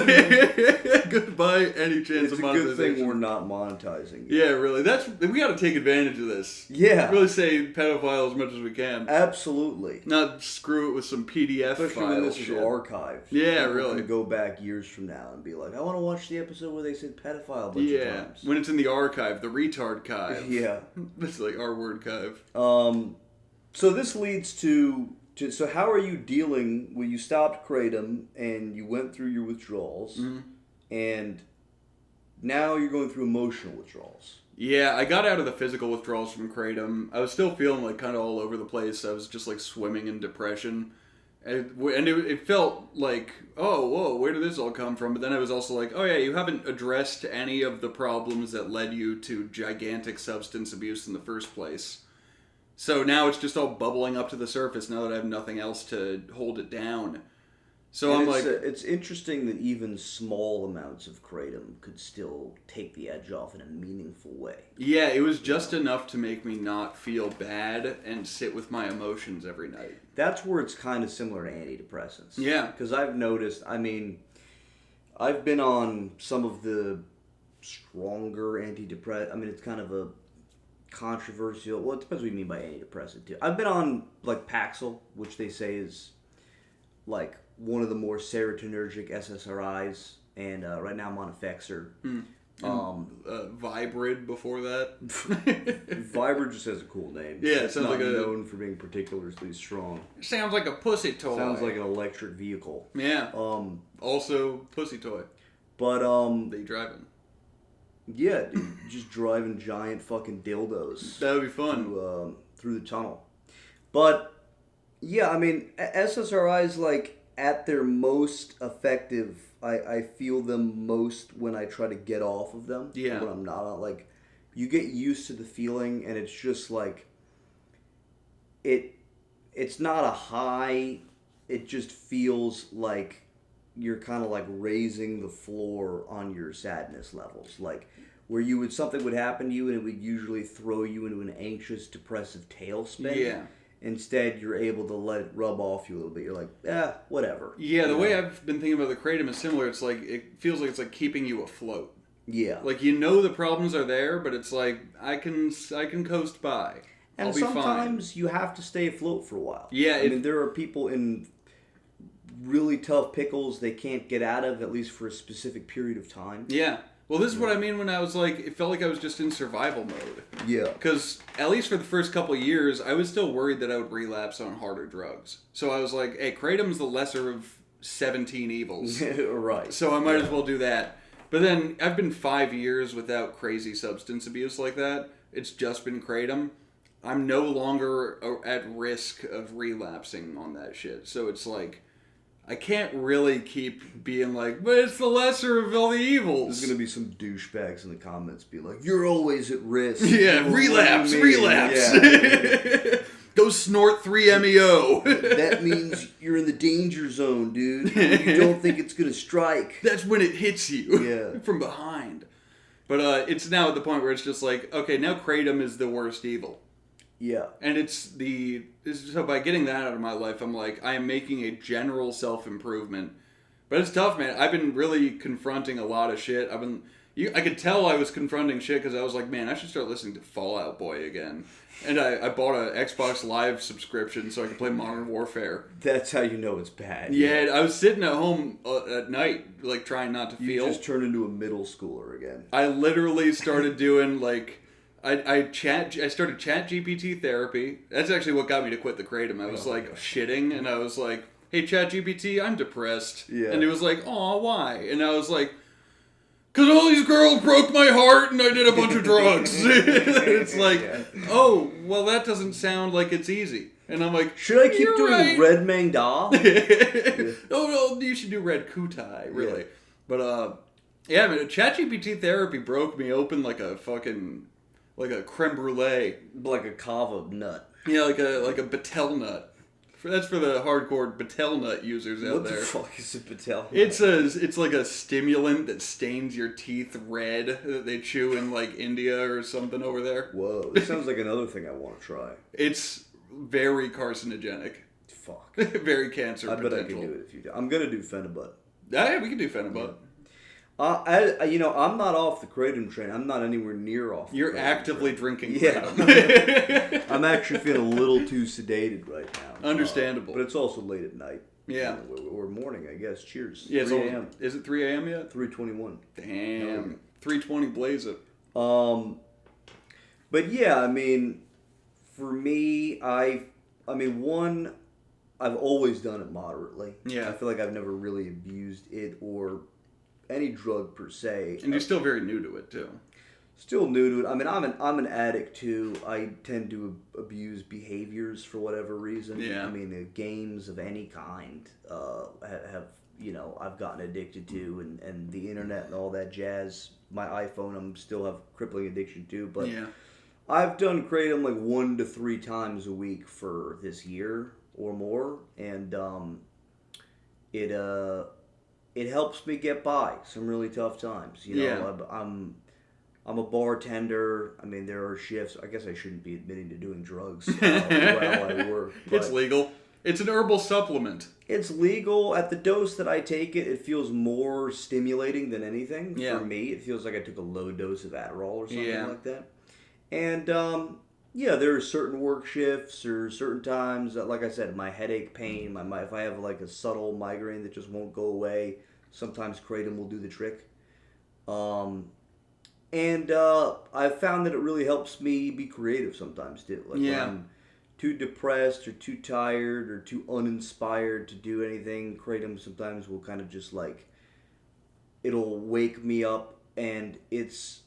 Goodbye, any chance of monetization. It's a good thing we're not monetizing. Yeah, really. We got to take advantage of this. Yeah. Really say pedophile as much as we can. Absolutely. Not screw it with some PDF Especially file when this shit. is archived. Yeah, People really. can go back years from now and be like, I want to watch the episode where they said pedophile a bunch of times. When it's in the archive, the retard chive. Yeah. That's like our word chive. So this leads to so how are you dealing when you stopped Kratom and you went through your withdrawals, and now you're going through emotional withdrawals? Yeah, I got out of the physical withdrawals from Kratom. I was still feeling like kind of all over the place. I was just like swimming in depression. And it felt like, oh, whoa, where did this all come from? But then I was also like, oh yeah, you haven't addressed any of the problems that led you to gigantic substance abuse in the first place. So now it's just all bubbling up to the surface now that I have nothing else to hold it down. So I'm like... It's interesting that even small amounts of Kratom could still take the edge off in a meaningful way. Yeah, it was just enough to make me not feel bad and sit with my emotions every night. That's where it's kind of similar to antidepressants. Yeah. Because I've noticed, I've been on some of the stronger antidepressants. It's kind of a controversial... Well, it depends what you mean by antidepressant, too. I've been on, like, Paxil, which they say is, like, one of the more serotonergic SSRIs, and right now I'm on Effexor. Vibrid before that. Vibrid just has a cool name. Yeah, it it's sounds not like known for being particularly strong. Sounds like a pussy toy. Sounds like an electric vehicle. Yeah. Also, pussy toy. But they driving. Yeah, dude, just driving giant fucking dildos. That would be fun. Through the tunnel. But yeah, SSRIs, like, at their most effective, I feel them most when I try to get off of them. Yeah. When I'm not on, like, you get used to the feeling, and it's just like, it's not a high, it just feels like you're kind of like raising the floor on your sadness levels. Like, where something would happen to you, and it would usually throw you into an anxious, depressive tailspin. Yeah. Instead, you're able to let it rub off you a little bit. You're like, whatever. Yeah, the way I've been thinking about the Kratom is similar. It's like, it feels like it's like keeping you afloat. Yeah. Like, the problems are there, but it's like, I can coast by. And I'll be fine. sometimes you have to stay afloat for a while. Yeah. There are people in really tough pickles they can't get out of, at least for a specific period of time. Yeah. Well, this is what I mean when I was like, it felt like I was just in survival mode. Yeah. Because at least for the first couple of years, I was still worried that I would relapse on harder drugs. So I was like, hey, Kratom's the lesser of 17 evils. Right. So I might as well do that. But then I've been 5 years without crazy substance abuse like that. It's just been Kratom. I'm no longer at risk of relapsing on that shit. So it's like, I can't really keep being like, but it's the lesser of all the evils. There's going to be some douchebags in the comments be like, you're always at risk. Yeah, relapse. Yeah. Go snort 3-MeO. That means you're in the danger zone, dude. You don't think it's going to strike. That's when it hits you. Yeah. From behind. But it's now at the point where it's just like, okay, now Kratom is the worst evil. Yeah. And so by getting that out of my life, I'm like, I am making a general self-improvement. But it's tough, man. I've been really confronting a lot of shit. I could tell I was confronting shit because I was like, man, I should start listening to Fall Out Boy again. And I bought an Xbox Live subscription so I could play Modern Warfare. That's how you know it's bad. Yeah, I was sitting at home at night, like, trying not to feel. You just turned into a middle schooler again. I literally started doing, like... I started Chat GPT therapy. That's actually what got me to quit the Kratom. I was shitting, and I was like, "Hey, Chat GPT, I'm depressed." Yeah. And he was like, "Aw, why?" And I was like, "'Cause all these girls broke my heart, and I did a bunch of drugs." It's like, oh, well, that doesn't sound like it's easy. And I'm like, should I keep doing Red Mangda? Oh, no, you should do Red Kutai, really. Yeah. But, yeah, man, ChatGPT therapy broke me open like a fucking, like a creme brulee. Like a kava nut. Yeah, like a Batel nut. That's for the hardcore Batel nut users out there. What the fuck is a Batel nut? It's like a stimulant that stains your teeth red that they chew in like India or something over there. Whoa, this sounds like another thing I want to try. It's very carcinogenic. Fuck. Very cancer potential. I bet I can do it if you do. I'm gonna do Phenibut. Yeah, we can do Phenibut. I'm not off the Kratom train. I'm not anywhere near off. You're actively drinking Kratom. Yeah. I'm actually feeling a little too sedated right now. Understandable. But it's also late at night. Yeah. Or morning, I guess. Cheers. Yeah, 3 a.m. Is it 3 a.m. yet? 3:21. Damn. 3:20 blaze it. But yeah, I mean, for me, I've always done it moderately. Yeah. I feel like I've never really abused it or any drug per se. And you're still very new to it too. Still new to it. I mean, I'm an addict too. I tend to abuse behaviors for whatever reason. Yeah. I mean, games of any kind have I've gotten addicted to, and the internet and all that jazz. My iPhone, I'm still have crippling addiction to. But yeah. I've done Kratom like 1 to 3 times a week for this year or more, and it helps me get by some really tough times. I'm a bartender. I mean, there are shifts. I guess I shouldn't be admitting to doing drugs while I work. It's legal. It's an herbal supplement. It's legal. At the dose that I take it, it feels more stimulating than anything. Yeah. For me, it feels like I took a low dose of Adderall or something like that. And, there are certain work shifts or certain times that, like I said, my headache pain, if I have like a subtle migraine that just won't go away, sometimes Kratom will do the trick. I've found that it really helps me be creative sometimes too. Like when I'm too depressed or too tired or too uninspired to do anything, Kratom sometimes will kind of just like, it'll wake me up, and it's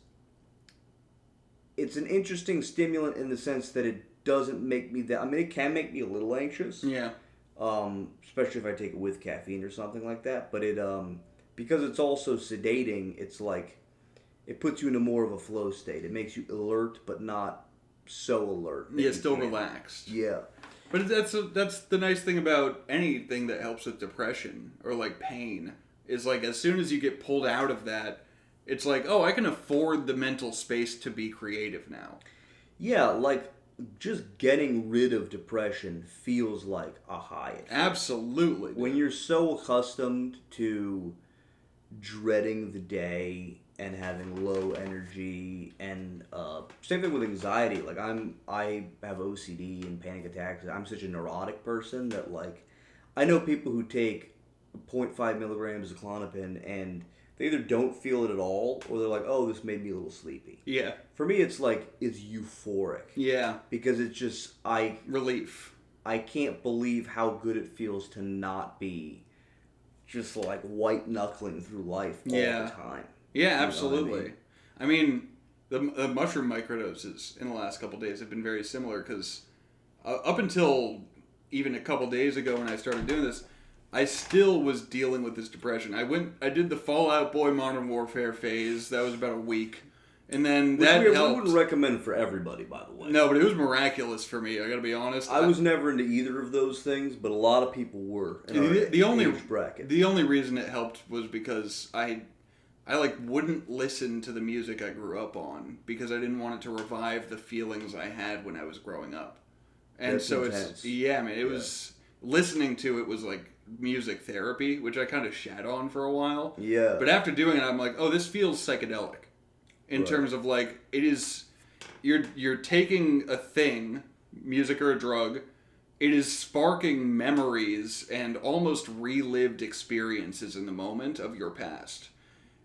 an interesting stimulant in the sense that it doesn't make me that... I mean, it can make me a little anxious. Yeah. Especially if I take it with caffeine or something like that. But it, because it's also sedating, it's like, it puts you into more of a flow state. It makes you alert, but not so alert. Yeah, still relaxed. Yeah. But that's the nice thing about anything that helps with depression or like pain, is like as soon as you get pulled out of that, it's like, oh, I can afford the mental space to be creative now. Yeah, like just getting rid of depression feels like a high. Absolutely. Dude. When you're so accustomed to dreading the day and having low energy, and same thing with anxiety. Like I have OCD and panic attacks. I'm such a neurotic person that like I know people who take 0.5 milligrams of Klonopin and they either don't feel it at all, or they're like, oh, this made me a little sleepy. Yeah. For me, it's like, it's euphoric. Yeah. Because it's just, relief. I can't believe how good it feels to not be just like white knuckling through life all the time. Yeah, absolutely. I mean, the mushroom microdoses in the last couple of days have been very similar, because up until even a couple days ago when I started doing this, I still was dealing with this depression. I did the Fall Out Boy Modern Warfare phase. That was about a week. And then that helped. I wouldn't recommend for everybody, by the way. No, but it was miraculous for me. I gotta be honest. I was never into either of those things, but a lot of people were in our age bracket. The only reason it helped was because I like wouldn't listen to the music I grew up on, because I didn't want it to revive the feelings I had when I was growing up. And That's so intense. it was, listening to it was like music therapy, which I kind of shat on for a while. Yeah. But after doing it, I'm like, oh, this feels psychedelic. In terms of like, it is, you're taking a thing, music or a drug, it is sparking memories and almost relived experiences in the moment of your past.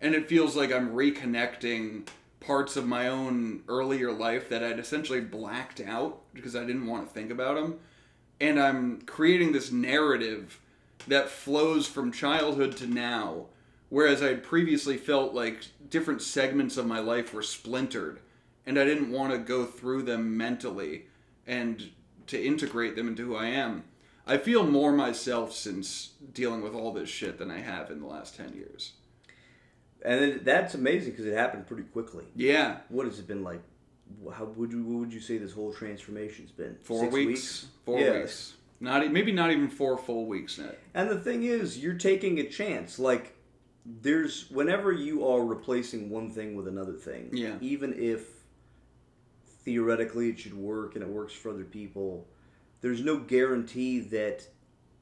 And it feels like I'm reconnecting parts of my own earlier life that I'd essentially blacked out because I didn't want to think about them. And I'm creating this narrative that flows from childhood to now, whereas I had previously felt like different segments of my life were splintered, and I didn't want to go through them mentally and to integrate them into who I am. I feel more myself since dealing with all this shit than I have in the last 10 years. And that's amazing because it happened pretty quickly. Yeah. What has it been like? What would you say this whole transformation's been? 4 6 weeks? 4 weeks. Maybe not even 4 full weeks yet. And the thing is, you're taking a chance. Like, whenever you are replacing one thing with another thing, even if theoretically it should work and it works for other people, there's no guarantee that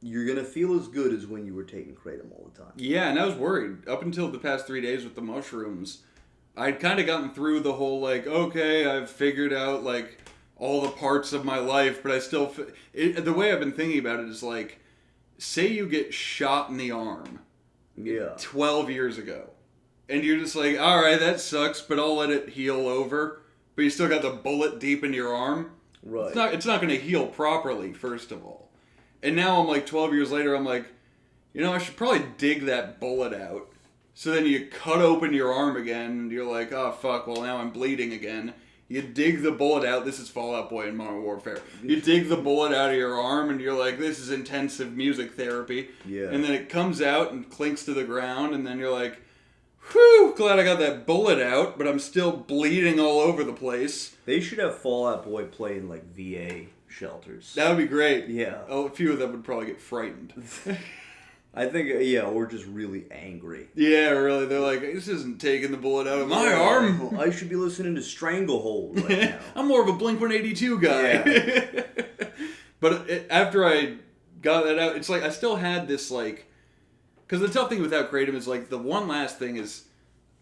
you're going to feel as good as when you were taking Kratom all the time. Yeah, and I was worried. Up until the past 3 days with the mushrooms, I'd kind of gotten through the whole, like, okay, I've figured out, like, all the parts of my life, but I still... the way I've been thinking about it is, like, say you get shot in the arm 12 years ago, and you're just like, alright, that sucks, but I'll let it heal over, but you still got the bullet deep in your arm. Right. It's not going to heal properly, first of all. And now I'm like, 12 years later, I'm like, I should probably dig that bullet out. So then you cut open your arm again, and you're like, oh, fuck, well, now I'm bleeding again. You dig the bullet out. This is Fallout Boy in Modern Warfare. You dig the bullet out of your arm, and you're like, this is intensive music therapy. Yeah. And then it comes out and clinks to the ground, and then you're like, whew, glad I got that bullet out, but I'm still bleeding all over the place. They should have Fallout Boy play in, like, VA shelters. That would be great. Yeah. A few of them would probably get frightened. I think, or just really angry. Yeah, really. They're like, this isn't taking the bullet out of my arm. Well, I should be listening to Stranglehold right now. I'm more of a Blink-182 guy. Yeah. But after I got that out, it's like I still had this, like... Because the tough thing without Kratom is, like, the one last thing is...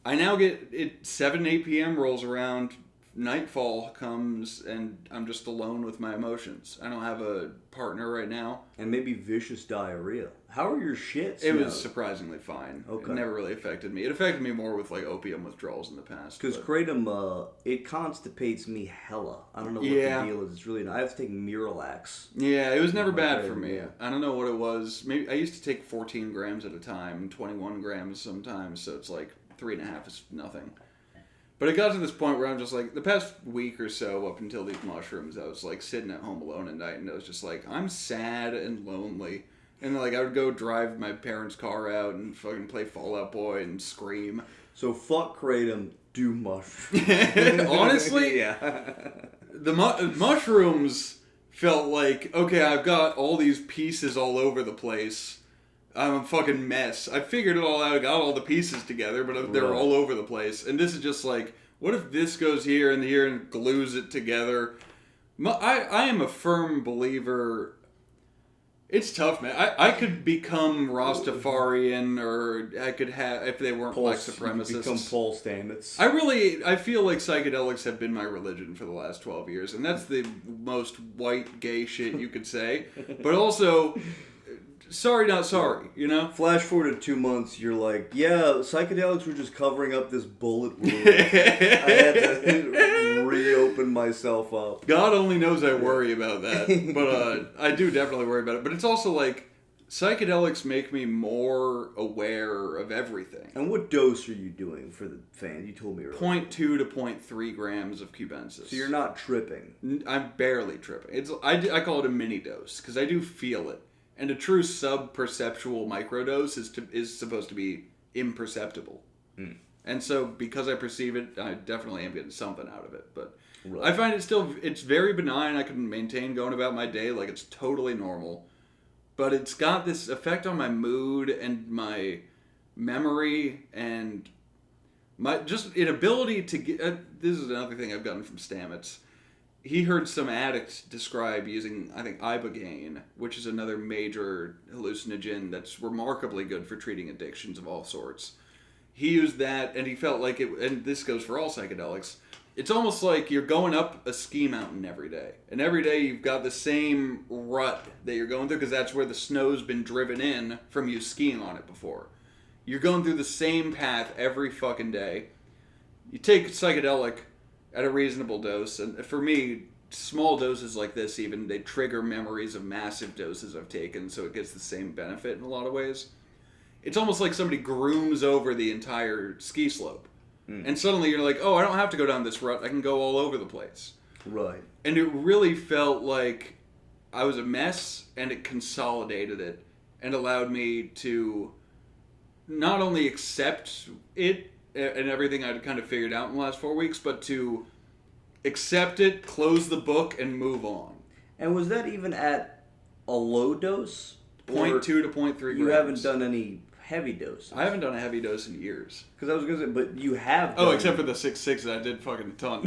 I now get... 7, 8 p.m. rolls around, nightfall comes, and I'm just alone with my emotions. I don't have a partner right now. And maybe vicious diarrhea. How are your shits? It was surprisingly fine. Okay. It never really affected me. It affected me more with, like, opium withdrawals in the past. Because Kratom, it constipates me hella. I don't know what the deal is. It's really... I have to take Miralax. Yeah, it was never bad for me. Yeah. I don't know what it was. Maybe I used to take 14 grams at a time, 21 grams sometimes, so it's like 3.5 is nothing. But it got to this point where I'm just like, the past week or so, up until these mushrooms, I was like sitting at home alone at night, and I was just like, I'm sad and lonely. And like I would go drive my parents' car out and fucking play Fallout Boy and scream. So fuck Kratom, do mushrooms. Honestly, the mushrooms felt like, okay, I've got all these pieces all over the place. I'm a fucking mess. I figured it all out, I got all the pieces together, but they're all over the place. And this is just like, what if this goes here and glues it together? I am a firm believer... It's tough, man. I could become Rastafarian, or I could have, if they weren't black supremacists. Become Paul Stamets. I feel like psychedelics have been my religion for the last 12 years, and that's the most white gay shit you could say. But also, sorry, not sorry, Flash forward to 2 months, you're like, yeah, psychedelics were just covering up this bullet wound. I had to reopen myself up. God only knows I worry about that, but I do definitely worry about it. But it's also like, psychedelics make me more aware of everything. And what dose are you doing for the fan? You told me earlier. 0.2 to 0.3 grams of cubensis. So you're not tripping. I'm barely tripping. I call it a mini dose, because I do feel it. And a true sub-perceptual microdose is supposed to be imperceptible. Mm. And so, because I perceive it, I definitely am getting something out of it. But I find it's very benign. I can maintain going about my day like it's totally normal. But it's got this effect on my mood and my memory and my just inability to get... this is another thing I've gotten from Stamets. He heard some addicts describe using, I think, ibogaine, which is another major hallucinogen that's remarkably good for treating addictions of all sorts. He used that, and he felt like it, and this goes for all psychedelics, it's almost like you're going up a ski mountain every day. And every day you've got the same rut that you're going through, because that's where the snow's been driven in from you skiing on it before. You're going through the same path every fucking day. you take psychedelic at a reasonable dose, and for me, small doses like this even, they trigger memories of massive doses I've taken, so it gets the same benefit in a lot of ways. It's almost like somebody grooms over the entire ski slope. And suddenly you're like, oh, I don't have to go down this rut. I can go all over the place. Right. And it really felt like I was a mess, and it consolidated it and allowed me to not only accept it and everything I'd kind of figured out in the last 4 weeks, but to accept it, close the book, and move on. And was that even at a low dose? 0.2 to 0.3 grams. You haven't done any heavy doses? I haven't done a heavy dose in years. Because I was going to say, but you have done... Oh, except for the 6.6 that I did fucking a ton.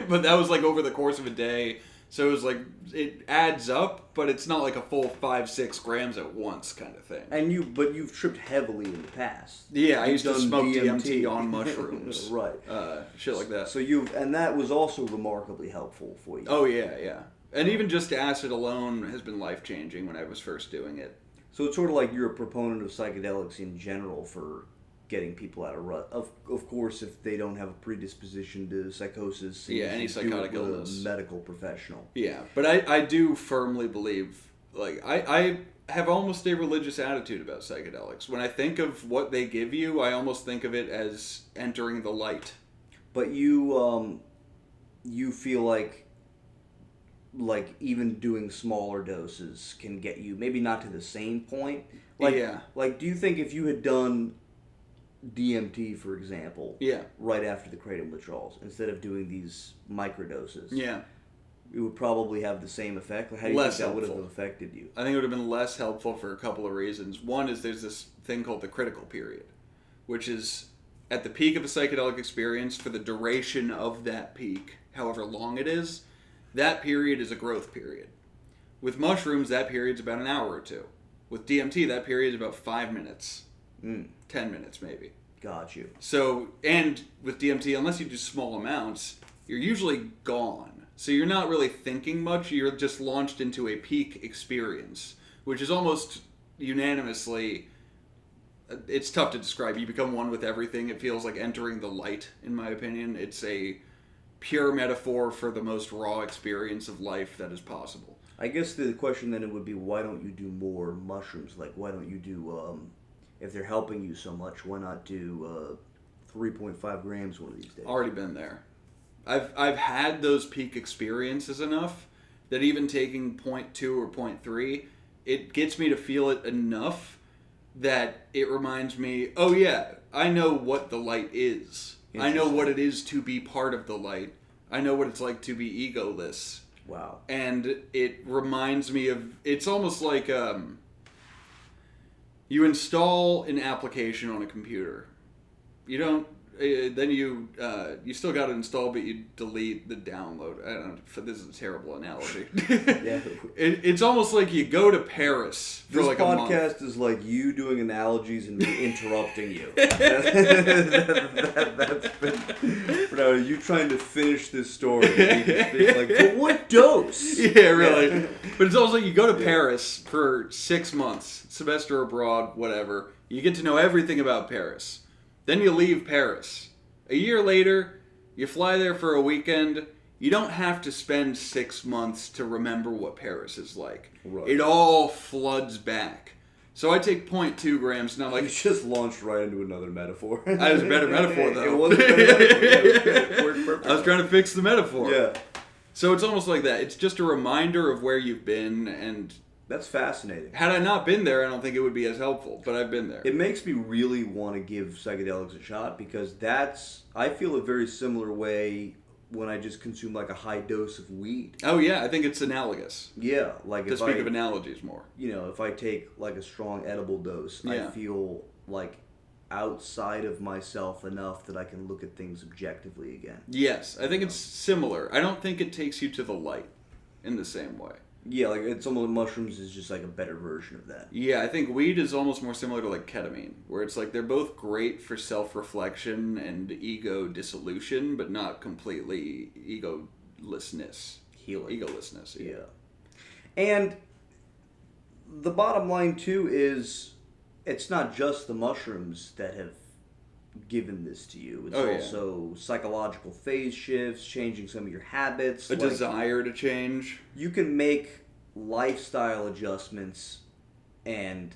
But that was like over the course of a day. So it was like, it adds up, but it's not like a full 5-6 grams at once kind of thing. But you've tripped heavily in the past. Yeah, I used to smoke DMT on mushrooms. Right. Shit like that. So and that was also remarkably helpful for you. Oh, yeah. And even just acid alone has been life-changing when I was first doing it. So it's sort of like you're a proponent of psychedelics in general for getting people out of rut. Of course, if they don't have a predisposition to psychosis. Yeah, any psychotic illness. A medical professional. Yeah, but I do firmly believe, like, I have almost a religious attitude about psychedelics. When I think of what they give you, I almost think of it as entering the light. But you feel like even doing smaller doses can get you maybe not to the same point. Like, do you think if you had done DMT, for example, right after the kratom withdrawals, instead of doing these microdoses, it would probably have the same effect? How do you think that would have affected you? I think it would have been less helpful for a couple of reasons. One is there's this thing called the critical period, which is at the peak of a psychedelic experience, for the duration of that peak, however long it is, that period is a growth period. With mushrooms, that period's about an hour or two. With DMT, that period is about 5 minutes. 10 minutes, maybe. Got you. So, and with DMT, unless you do small amounts, you're usually gone. So you're not really thinking much. You're just launched into a peak experience, which is almost unanimously... It's tough to describe. You become one with everything. It feels like entering the light, in my opinion. It's a pure metaphor for the most raw experience of life that is possible. I guess the question then it would be, why don't you do more mushrooms? Like, why don't you do, if they're helping you so much, why not do 3.5 grams one of these days? Already been there. I've had those peak experiences enough that even taking 0.2 or 0.3, it gets me to feel it enough that it reminds me, oh yeah, I know what the light is. I know what it is to be part of the light. I know what it's like to be egoless. Wow. And it reminds me of... It's almost like you install an application on a computer. You don't... Then you still got to install, but you delete the download. I don't know. This is a terrible analogy. Yeah. It's almost like you go to Paris for this like a month. This podcast is like you doing analogies and me interrupting you. That's been... you trying to finish this story. Like, but what dose? Yeah, really. But it's almost like you go to Paris for 6 months, semester abroad, whatever. You get to know everything about Paris. Then you leave Paris. A year later, you fly there for a weekend. You don't have to spend 6 months to remember what Paris is like. Right. It all floods back. So I take 0.2 grams, and I'm like... You just launched right into another metaphor. That was a better metaphor, though. It wasn't a better metaphor. I was trying to fix the metaphor. Yeah. So it's almost like that. It's just a reminder of where you've been, and... That's fascinating. Had I not been there, I don't think it would be as helpful, but I've been there. It makes me really want to give psychedelics a shot, because I feel a very similar way when I just consume like a high dose of weed. Oh yeah, I think it's analogous. Yeah, like to speak of analogies more. You know, if I take like a strong edible dose, I feel like outside of myself enough that I can look at things objectively again. Yes, I think it's similar. I don't think it takes you to the light in the same way. Yeah, like it's almost mushrooms is just like a better version of that. Yeah, I think weed is almost more similar to like ketamine, where it's like they're both great for self-reflection and ego dissolution, but not completely egolessness. Healing. Egolessness, yeah. And the bottom line too is it's not just the mushrooms that have given this to you. It's Oh, yeah. also psychological phase shifts, changing some of your habits. A desire to change. You can make lifestyle adjustments and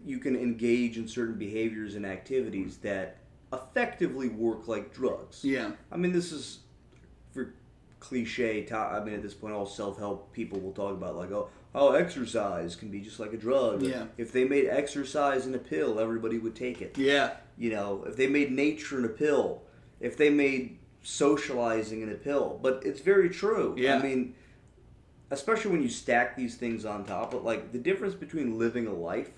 you can engage in certain behaviors and activities that effectively work like drugs. Yeah. I mean, this is for cliche. I mean, at this point, all self-help people will talk about like, oh, exercise can be just like a drug. Yeah. If they made exercise in a pill, everybody would take it. Yeah. You know, if they made nature in a pill, if they made socializing in a pill. But it's very true. Yeah. I mean, especially when you stack these things on top of, like, the difference between living a life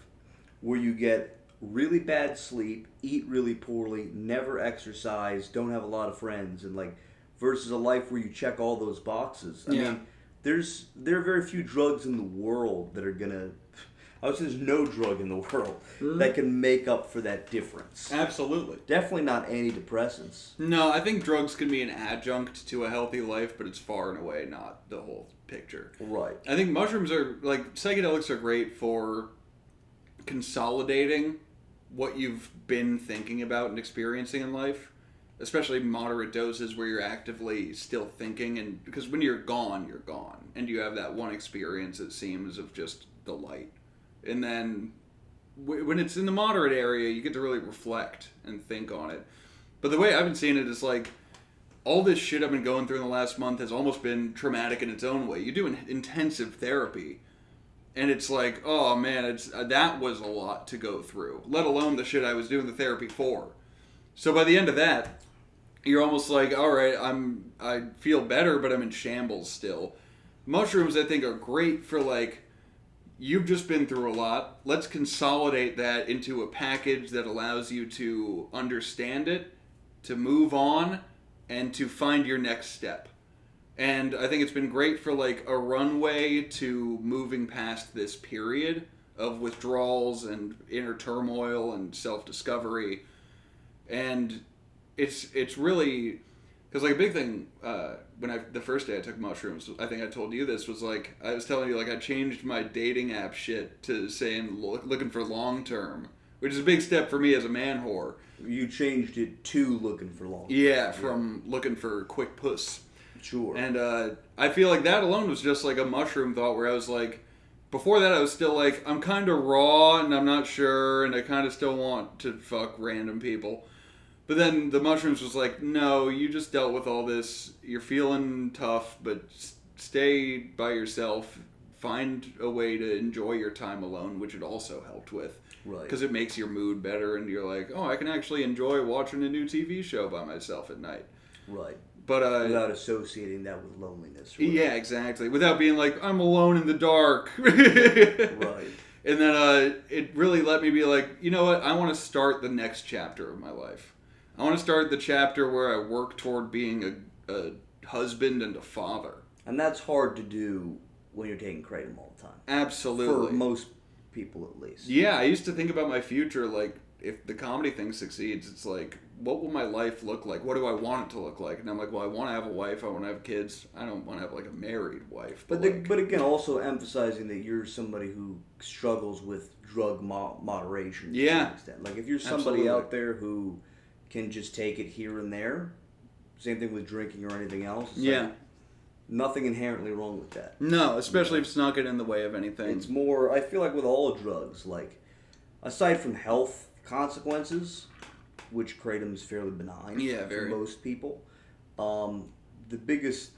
where you get really bad sleep, eat really poorly, never exercise, don't have a lot of friends, and like versus a life where you check all those boxes. I mean, there are very few drugs in the world that are gonna. I would say there's no drug in the world that can make up for that difference. Absolutely. Definitely not antidepressants. No, I think drugs can be an adjunct to a healthy life, but it's far and away not the whole picture. Right. I think mushrooms are, like, psychedelics are great for consolidating what you've been thinking about and experiencing in life, especially moderate doses where you're actively still thinking, and because when you're gone, and you have that one experience, it seems, of just delight. And then when it's in the moderate area, you get to really reflect and think on it. But the way I've been seeing it is like, all this shit I've been going through in the last month has almost been traumatic in its own way. You do intensive therapy, and it's like, oh man, that was a lot to go through, let alone the shit I was doing the therapy for. So by the end of that, you're almost like, all right, I feel better, but I'm in shambles still. Mushrooms, I think, are great for like, you've just been through a lot. Let's consolidate that into a package that allows you to understand it, to move on, and to find your next step. And I think it's been great for like a runway to moving past this period of withdrawals and inner turmoil and self-discovery. And it's really, because like a big thing when the first day I took mushrooms, I think I told you this, was like, I was telling you, like, I changed my dating app shit to saying looking for long term, which is a big step for me as a man whore. You changed it to looking for long term. Yeah, from looking for quick puss. Sure. And I feel like that alone was just like a mushroom thought where I was like, before that I was still like, I'm kind of raw and I'm not sure and I kind of still want to fuck random people. But then the mushrooms was like, no, you just dealt with all this. You're feeling tough, but stay by yourself. Find a way to enjoy your time alone, which it also helped with. Right. Because it makes your mood better and you're like, oh, I can actually enjoy watching a new TV show by myself at night. Right. But without associating that with loneliness. Right? Yeah, exactly. Without being like, I'm alone in the dark. Right. And then it really let me be like, you know what? I want to start the next chapter of my life. I want to start the chapter where I work toward being a husband and a father. And that's hard to do when you're taking Kratom all the time. Absolutely. For most people, at least. Yeah, I used to think about my future, like, if the comedy thing succeeds, it's like, what will my life look like? What do I want it to look like? And I'm like, well, I want to have a wife. I want to have kids. I don't want to have, like, a married wife. But again, also emphasizing that you're somebody who struggles with drug moderation. To some extent. Like, if you're somebody out there who can just take it here and there, same thing with drinking or anything else. It's like nothing inherently wrong with that. No, especially if it's not getting in the way of anything. It's more, I feel like with all drugs, like, aside from health consequences, which Kratom is fairly benign for most people, the biggest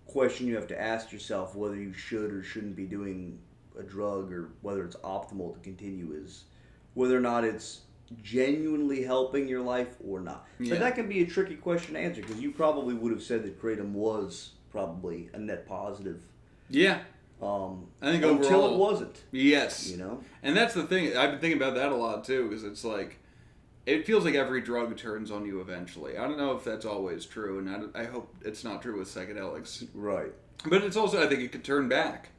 question you have to ask yourself whether you should or shouldn't be doing a drug or whether it's optimal to continue is whether or not it's genuinely helping your life or not. Yeah. But that can be a tricky question to answer because you probably would have said that Kratom was probably a net positive. Yeah. I think overall, until it wasn't. Yes. You know? And that's the thing. I've been thinking about that a lot too because it's like, it feels like every drug turns on you eventually. I don't know if that's always true, and I hope it's not true with psychedelics. Right. But it's also, I think it could turn back.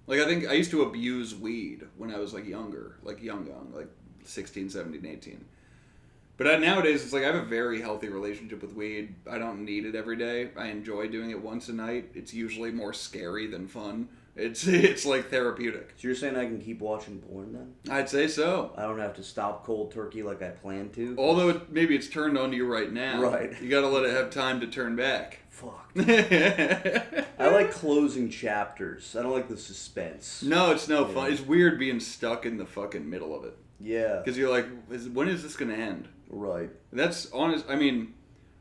Like, I think I used to abuse weed when I was, like, younger. Like, young, like 16, 17, 18. But nowadays, it's like I have a very healthy relationship with weed. I don't need it every day. I enjoy doing it once a night. It's usually more scary than fun. It's like therapeutic. So you're saying I can keep watching porn then? I'd say so. I don't have to stop cold turkey like I plan to? Although maybe it's turned on to you right now. Right. You gotta let it have time to turn back. Fuck. I like closing chapters. I don't like the suspense. No, it's no fun. It's weird being stuck in the fucking middle of it. Yeah. Because you're like, when is this gonna end? Right. That's honest. I mean,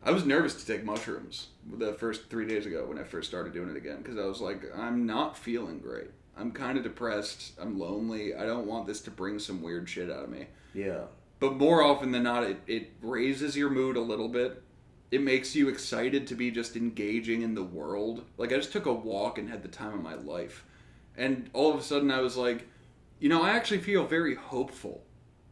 I was nervous to take mushrooms the first 3 days ago when I first started doing it again. Because I was like, I'm not feeling great. I'm kind of depressed. I'm lonely. I don't want this to bring some weird shit out of me. Yeah. But more often than not, it raises your mood a little bit. It makes you excited to be just engaging in the world. Like, I just took a walk and had the time of my life. And all of a sudden I was like, I actually feel very hopeful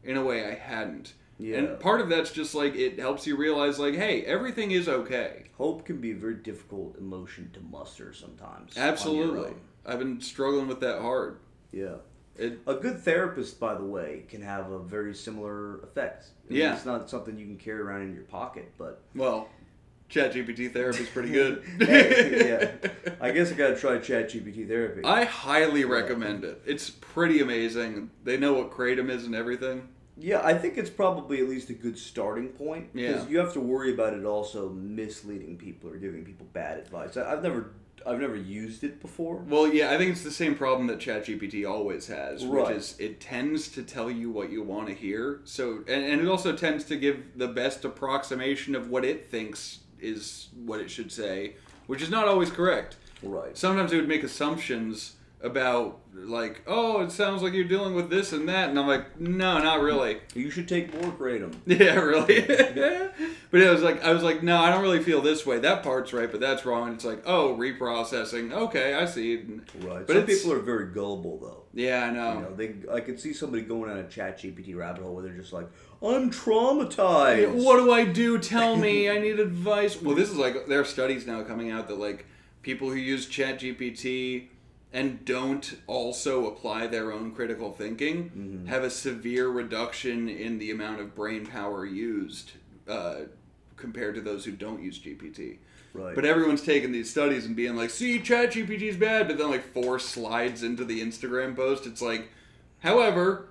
in a way I hadn't. Yeah. And part of that's just like, it helps you realize like, hey, everything is okay. Hope can be a very difficult emotion to muster sometimes. Absolutely. I've been struggling with that hard. Yeah. A good therapist, by the way, can have a very similar effect. I mean, it's not something you can carry around in your pocket, but... Well, ChatGPT therapy is pretty good. Hey, yeah. I guess I gotta try ChatGPT therapy. I highly recommend it. It's pretty amazing. They know what Kratom is and everything. Yeah, I think it's probably at least a good starting point. Because you have to worry about it also misleading people or giving people bad advice. I've never used it before. Well, yeah, I think it's the same problem that ChatGPT always has, which Right. is it tends to tell you what you want to hear. So, and it also tends to give the best approximation of what it thinks is what it should say, which is not always correct. Right. Sometimes it would make assumptions about, like, oh, it sounds like you're dealing with this and that, and I'm like, no, not really. You should take more Kratom. Yeah, really. But I was like, no, I don't really feel this way. That part's right, but that's wrong. And it's like, oh, reprocessing. Okay, I see. Right. But Some people are very gullible, though. Yeah, I know. I could see somebody going on a ChatGPT rabbit hole where they're just like, I'm traumatized. What do I do? Tell me. I need advice. Well, this is like, there are studies now coming out that, like, people who use ChatGPT and don't also apply their own critical thinking have a severe reduction in the amount of brain power used compared to those who don't use GPT. Right. But everyone's taking these studies and being like, see, ChatGPT's bad, but then like 4 slides into the Instagram post, it's like, however,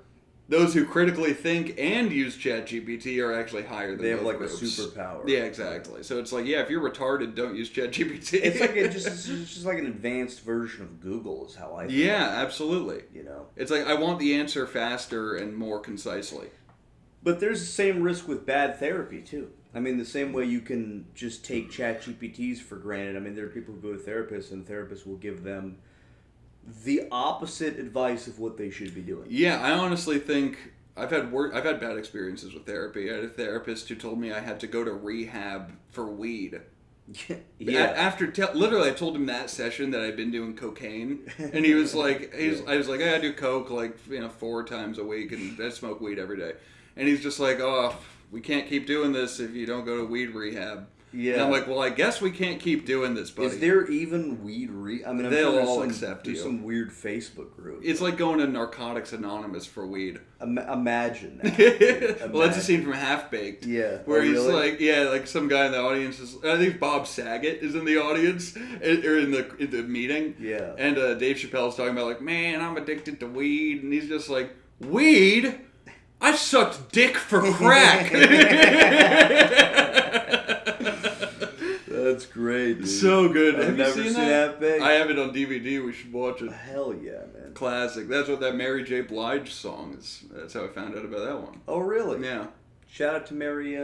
those who critically think and use ChatGPT are actually higher than they have both like groups. a superpower. Yeah, exactly. So it's like, yeah, if you're retarded, don't use ChatGPT. It's like it's just like an advanced version of Google is how I feel. Yeah, absolutely. It's like I want the answer faster and more concisely. But there's the same risk with bad therapy too. I mean, the same way you can just take ChatGPTs for granted. I mean, there are people who go to therapists and therapists will give them the opposite advice of what they should be doing. Yeah, I honestly think I've had bad experiences with therapy. I had a therapist who told me I had to go to rehab for weed. Yeah. Literally, I told him that session that I'd been doing cocaine, and he was like, I was like, hey, I do coke like 4 times a week, and I smoke weed every day, and he's just like, oh, we can't keep doing this if you don't go to weed rehab. Yeah. And I'm like, well, I guess we can't keep doing this, buddy. Is there even weed I mean, they'll all accept you. There's some weird Facebook group. It's like going to Narcotics Anonymous for weed. Imagine that. Well, that's a scene from Half Baked. Yeah. Where he's like, like some guy in the audience is, I think Bob Saget is in the audience, or in the meeting. Yeah. And Dave Chappelle's talking about like, man, I'm addicted to weed. And he's just like, weed? I sucked dick for crack. That's great, dude. So good. I've never seen that? I have it on DVD. We should watch it. Hell yeah, man. Classic. That's what that Mary J. Blige song is. That's how I found out about that one. Oh, really? Yeah. Shout out to Mary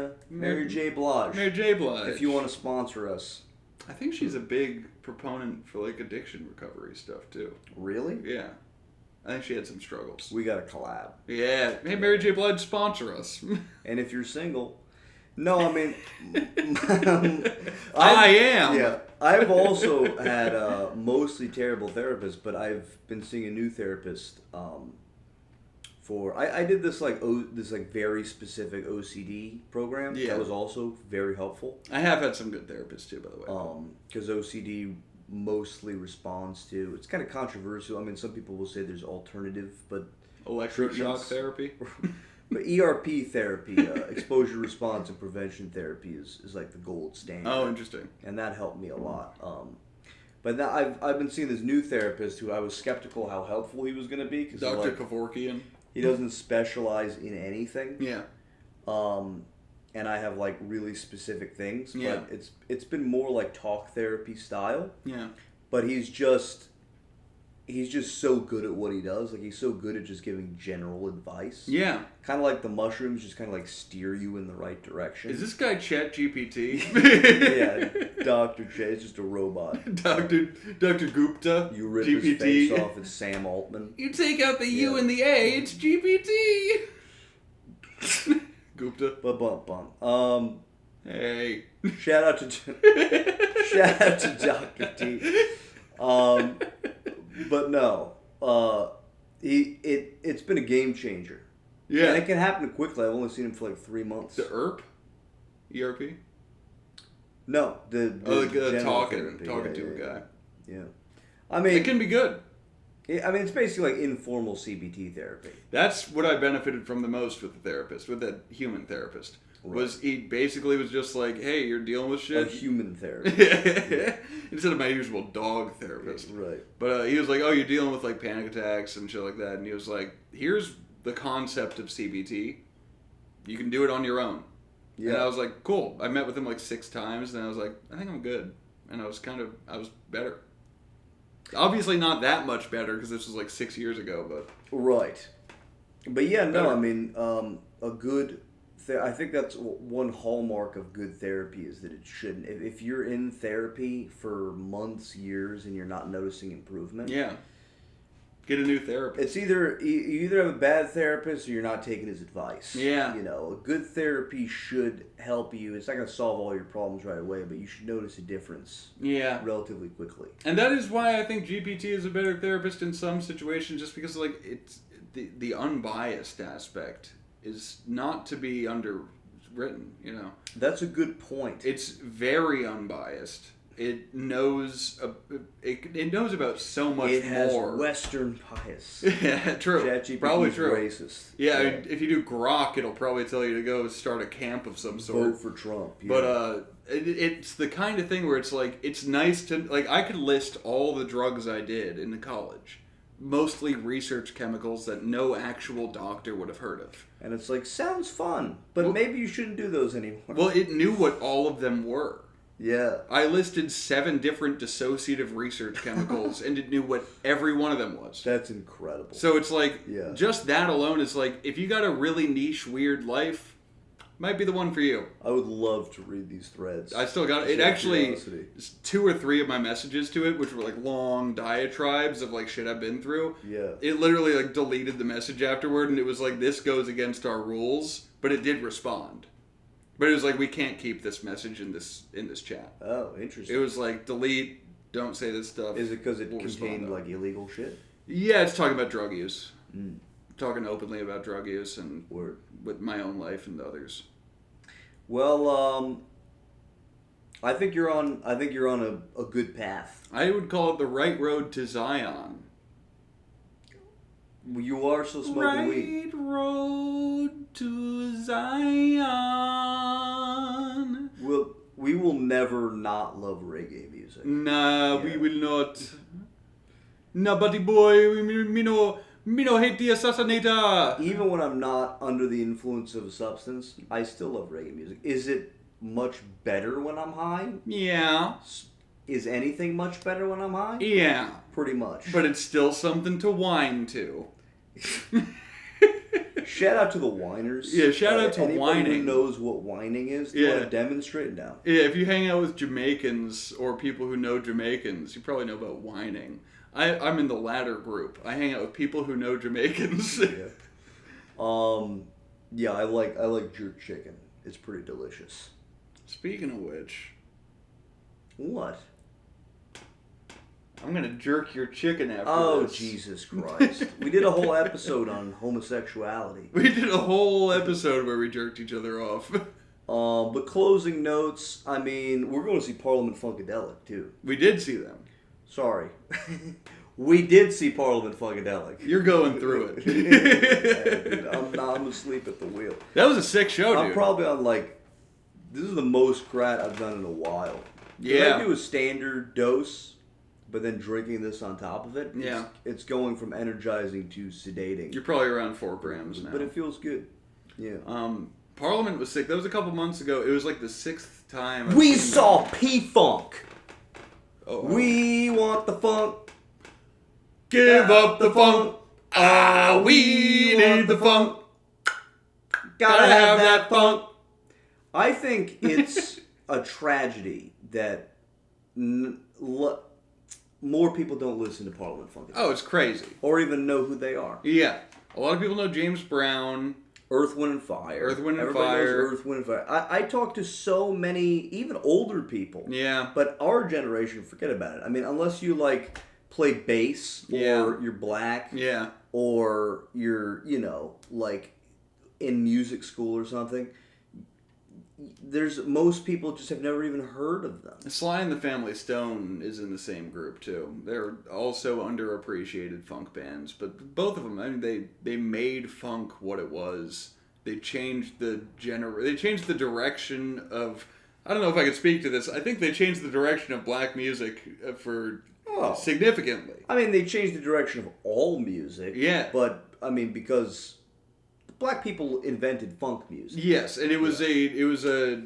J. Blige. Mary J. Blige. If you want to sponsor us. I think she's a big proponent for like addiction recovery stuff too. Really? Yeah. I think she had some struggles. We got a collab. Yeah. Hey, Mary J. Blige, sponsor us. And if you're single... No, I mean... I am! Yeah. I've also had mostly terrible therapists, but I've been seeing a new therapist for... I did this very specific OCD program. Yeah. That was also very helpful. I have had some good therapists too, by the way. Because OCD mostly responds to... It's kind of controversial. I mean, some people will say there's alternative, but... Electroshock therapy? But ERP therapy, exposure response and prevention therapy is like the gold standard. Oh, interesting. And that helped me a lot. But now I've been seeing this new therapist who I was skeptical how helpful he was going to be. Cause Dr. Kevorkian. He doesn't specialize in anything. Yeah. And I have like really specific things. Yeah. But it's been more like talk therapy style. Yeah. But he's just so good at what he does. Like, he's so good at just giving general advice. Yeah. Kind of like the mushrooms just kind of like steer you in the right direction. Is this guy ChatGPT? Yeah, Dr. J is just a robot. Dr. Gupta? You rip GPT. his face off, it's Sam Altman. You take out the U and the A, it's GPT. Gupta. Ba-bum-bum. Hey. Shout out to Dr. T. But no, it's been a game changer. Yeah. And it can happen quickly. I've only seen him for like 3 months. The ERP? ERP? No, the talking to a guy. Yeah. I mean, it can be good. It's basically like informal CBT therapy. That's what I benefited from the most with the therapist, with that human therapist. Right. Was he basically was just like, hey, you're dealing with shit. A human therapist. Yeah. Instead of my usual dog therapist. Right. But he was like, oh, you're dealing with like panic attacks and shit like that. And he was like, here's the concept of CBT. You can do it on your own. Yeah. And I was like, cool. I met with him like 6 times and I was like, I think I'm good. And I was better. Obviously not that much better because this was like 6 years ago, but. Right. But yeah, better. No, I mean, a good... I think that's one hallmark of good therapy is that it shouldn't. If you're in therapy for months, years, and you're not noticing improvement, yeah, get a new therapist. It's either you either have a bad therapist or you're not taking his advice. Yeah, you know, a good therapy should help you. It's not going to solve all your problems right away, but you should notice a difference. Yeah, relatively quickly. And that is why I think GPT is a better therapist in some situations, just because like it's the unbiased aspect is not to be underwritten, you know. That's a good point. It's very unbiased. It knows it knows about so much more. It has Western bias. Yeah, true. ChatGPT probably is true. Racist. Yeah, I mean, if you do Grok, it'll probably tell you to go start a camp of some sort. Vote for Trump. Yeah. But it's the kind of thing where it's like it's nice to like I could list all the drugs I did in college. Mostly research chemicals that no actual doctor would have heard of. And it's like, sounds fun, but maybe you shouldn't do those anymore. Well, it knew what all of them were. Yeah. I listed 7 different dissociative research chemicals, and it knew what every one of them was. That's incredible. So it's like, just that alone is like, if you got a really niche, weird life, might be the one for you. I would love to read these threads. I still got it. It actually, 2 or 3 of my messages to it, which were like long diatribes of like shit I've been through. Yeah. It literally like deleted the message afterward, and it was like, this goes against our rules, but it did respond. But it was like, we can't keep this message in this chat. Oh, interesting. It was like, delete, don't say this stuff. Is it because it contained like illegal shit? Yeah, it's talking about drug use. Talking openly about drug use and with my own life and others. Well, I think you're on a good path. I would call it the right road to Zion. You are still smoking weed. Right road to Zion. We will never not love reggae music. Nah, we will not. Nah, buddy boy, me no hate the assassinator. Even when I'm not under the influence of a substance, I still love reggae music. Is it much better when I'm high? Yeah. Is anything much better when I'm high? Yeah. Pretty much. But it's still something to whine to. Shout out to the whiners. Yeah, shout out to anybody whining. Who knows what whining is? Do you want to demonstrate now? Yeah, if you hang out with Jamaicans or people who know Jamaicans, you probably know about whining. I'm in the latter group. I hang out with people who know Jamaicans. Yeah, I like jerk chicken. It's pretty delicious. Speaking of which, what? I'm gonna jerk your chicken after this. Oh, Jesus Christ. We did a whole episode on homosexuality. We did a whole episode where we jerked each other off. But closing notes, I mean, we're going to see Parliament-Funkadelic, too. We did see them. Sorry. We did see Parliament-Funkadelic. You're going through it. Yeah, dude, I'm asleep at the wheel. That was a sick show, dude. I'm probably on, this is the most crat I've done in a while. Yeah. I do a standard dose, but then drinking this on top of it, yeah, it's going from energizing to sedating. You're probably around 4 grams now. But it feels good. Yeah. Parliament was sick. That was a couple months ago. It was like the 6th time we saw P-Funk. Oh, we want the funk. Give up the funk. We need the funk. Gotta have that funk. I think it's a tragedy that more people don't listen to Parliament-Funkadelic. Oh, it's crazy. Or even know who they are. Yeah. A lot of people know James Brown. Earth, Wind, and Fire. Everybody knows Earth, Wind, and Fire. I talk to so many, even older people. Yeah. But our generation, forget about it. I mean, unless you, like, play bass, or you're black, or you're, like, in music school or something, most people just have never even heard of them. Sly and the Family Stone is in the same group too. They're also underappreciated funk bands, but both of them, I mean, they made funk what it was. They changed the direction of. I don't know if I could speak to this. I think they changed the direction of black music significantly. I mean, they changed the direction of all music. Yeah, but I mean, because black people invented funk music. Yes, and it was a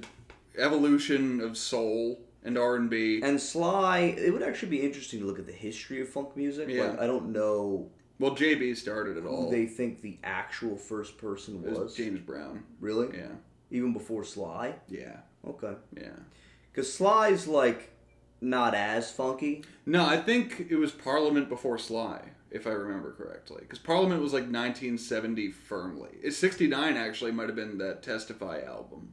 evolution of soul and R&B. And Sly, it would actually be interesting to look at the history of funk music. Yeah. Like, I don't know. Well, JB started it all. Who they think the actual first person was. James Brown. Really? Yeah. Even before Sly? Yeah. Okay. Yeah. Because Sly's, like, not as funky. No, I think it was Parliament before Sly, if I remember correctly. Because Parliament was like 1970 firmly. It's 69 actually might have been that Testify album.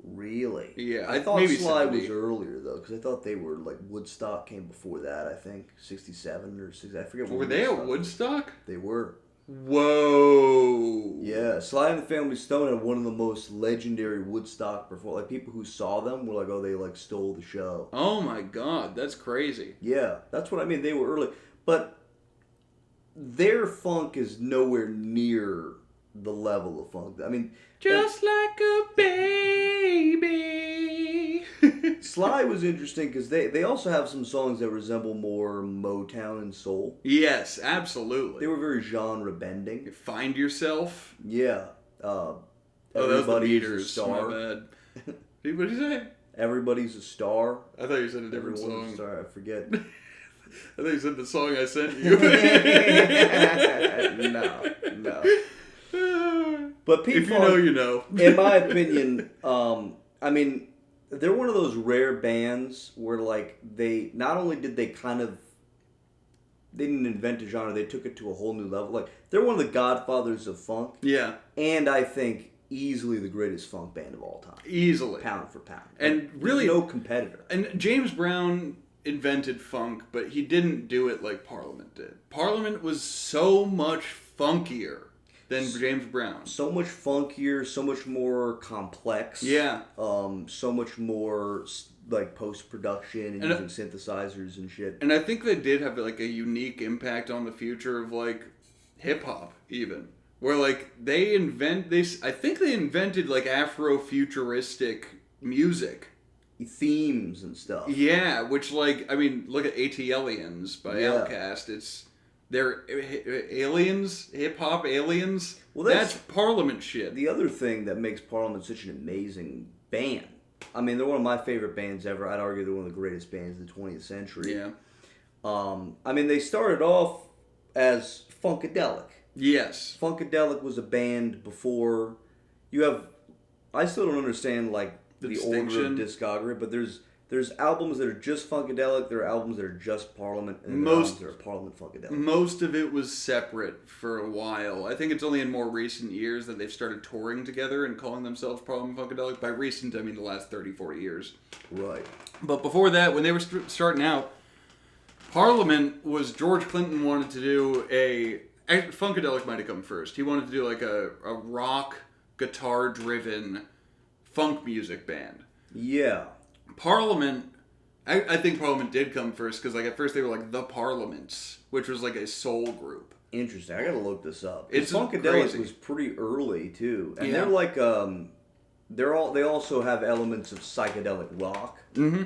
Really? Yeah. I thought maybe Sly 70. Was earlier, though, because I thought they were, like, Woodstock came before that, I think. 67 or 60. I forget what. Were they at Woodstock? They were. Whoa. Yeah, Sly and the Family Stone had one of the most legendary Woodstock performances. Like, people who saw them were like, oh, they, like, stole the show. Oh, my God. That's crazy. Yeah, that's what I mean. They were early. But their funk is nowhere near the level of funk. I mean... Just like a baby. Sly was interesting because they also have some songs that resemble more Motown and soul. Yes, absolutely. They were very genre bending. Find Yourself. Yeah. Everybody's a Star. My bad. What did you say? Everybody's a Star. I thought you said a different song. Star. I forget. I thought you said the song I sent you. No. But if you know, you know. In my opinion, I mean, they're one of those rare bands where, like, they not only did they didn't invent a genre, they took it to a whole new level. Like, they're one of the godfathers of funk. Yeah. And I think easily the greatest funk band of all time. Easily. Pound for pound. And like, really no competitor. And James Brown invented funk, but he didn't do it like Parliament did. Parliament was so much funkier than James Brown. So much funkier, so much more complex. Yeah. So much more like post-production and using synthesizers and shit. And I think they did have like a unique impact on the future of like hip-hop even. Where like I think they invented like Afro-futuristic music. Themes and stuff. Yeah, which like, I mean, look at ATLiens by Outkast. They're aliens, hip-hop aliens. Well, that's Parliament shit. The other thing that makes Parliament such an amazing band, I mean, they're one of my favorite bands ever. I'd argue they're one of the greatest bands of the 20th century. Yeah. I mean, they started off as Funkadelic. Yes. Funkadelic was a band before I still don't understand, like, the order of discography, but there's albums that are just Funkadelic, there are albums that are just Parliament, and there are albums that are Parliament-Funkadelic. Most of it was separate for a while. I think it's only in more recent years that they've started touring together and calling themselves Parliament-Funkadelic. By recent, I mean the last 30, 40 years. Right. But before that, when they were starting out, Parliament was George Clinton wanted to do Funkadelic might have come first. He wanted to do like a rock, guitar-driven funk music band. Yeah. Parliament, I think Parliament did come first because like at first they were like the Parliaments, which was like a soul group. Interesting. I gotta look this up. It's Funkadelic was pretty early too, and they're like they also have elements of psychedelic rock. Mm-hmm.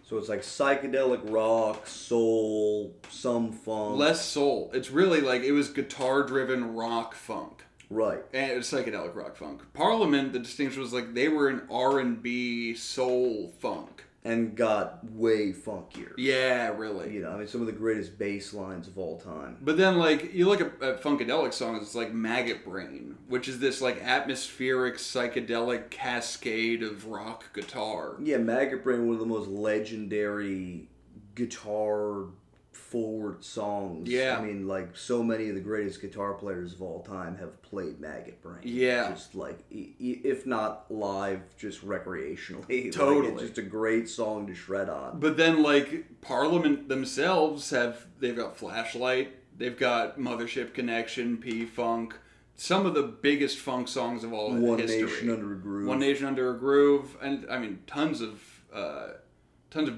So it's like psychedelic rock, soul, some funk. Less soul. It's really like it was guitar-driven rock funk. Right. And it was psychedelic rock funk. Parliament, the distinction was like they were an R&B soul funk. And got way funkier. Yeah, really. You know, I mean, some of the greatest bass lines of all time. But then, like, you look at Funkadelic songs, it's like Maggot Brain, which is this, like, atmospheric, psychedelic cascade of rock guitar. Yeah, Maggot Brain, one of the most legendary guitar-forward songs. Yeah. I mean, like, so many of the greatest guitar players of all time have played Maggot Brain. Yeah. Just, like, if not live, just recreationally. Totally. Like, it's just a great song to shred on. But then, like, Parliament themselves they've got Flashlight, they've got Mothership Connection, P-Funk, some of the biggest funk songs of all history. One Nation Under a Groove. One Nation Under a Groove, and, I mean, tons of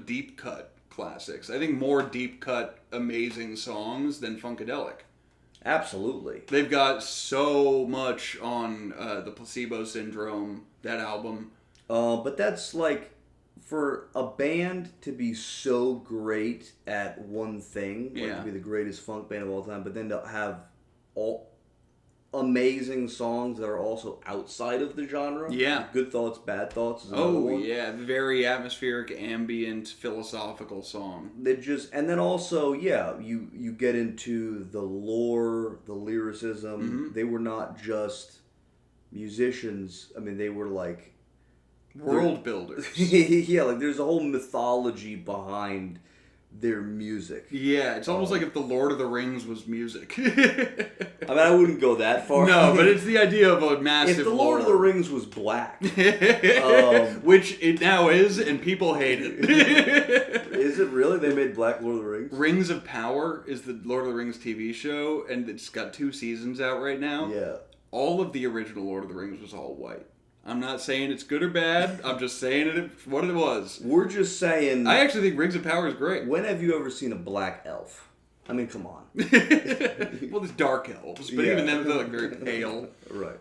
deep cut classics. I think more deep cut, amazing songs than Funkadelic. Absolutely. They've got so much on the Placebo Syndrome, that album. But that's like, for a band to be so great at one thing, like to be the greatest funk band of all time, but then to have all amazing songs that are also outside of the genre. Yeah. Good Thoughts, Bad Thoughts is another one. Yeah, very atmospheric, ambient, philosophical song. And then also, you get into the lore, the lyricism. Mm-hmm. They were not just musicians. I mean, they were like World builders. yeah, like there's a whole mythology behind their music. Yeah, it's almost like if the Lord of the Rings was music. I mean, I wouldn't go that far. No, but it's the idea of a massive If the Lord of the Rings was black. Which it now is, and people hate it. Is it really? They made Black Lord of the Rings? Rings of Power is the Lord of the Rings TV show, and it's got 2 seasons out right now. Yeah. All of the original Lord of the Rings was all white. I'm not saying it's good or bad. I'm just saying it what it was. We're just saying... I actually think Rings of Power is great. When have you ever seen a black elf? I mean, come on. Well, there's dark elves, but even then they're like very pale. Right.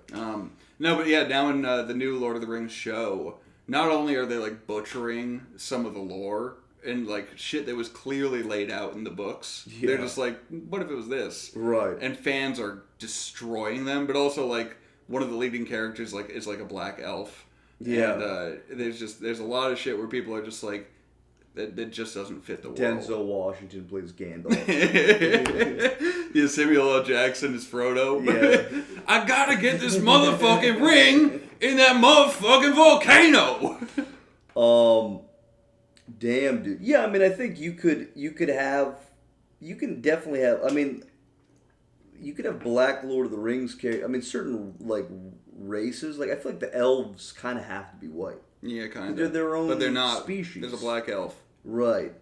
No, but yeah, now in the new Lord of the Rings show, not only are they like butchering some of the lore and like shit that was clearly laid out in the books, they're just like, what if it was this? Right. And fans are destroying them, but also like one of the leading characters is like a black elf. Yeah. And there's a lot of shit where people are just like, that just doesn't fit the world. Denzel Washington plays Gandalf. Yeah, Samuel L. Jackson is Frodo. Yeah. I gotta get this motherfucking ring in that motherfucking volcano. Damn, dude. Yeah, I mean, I think you can definitely have, I mean, you could have black Lord of the Rings characters. I mean, certain, like, races, like, I feel like the elves kind of have to be white. Yeah, kind of. They're their own but they're not. species. There's a black elf. Right.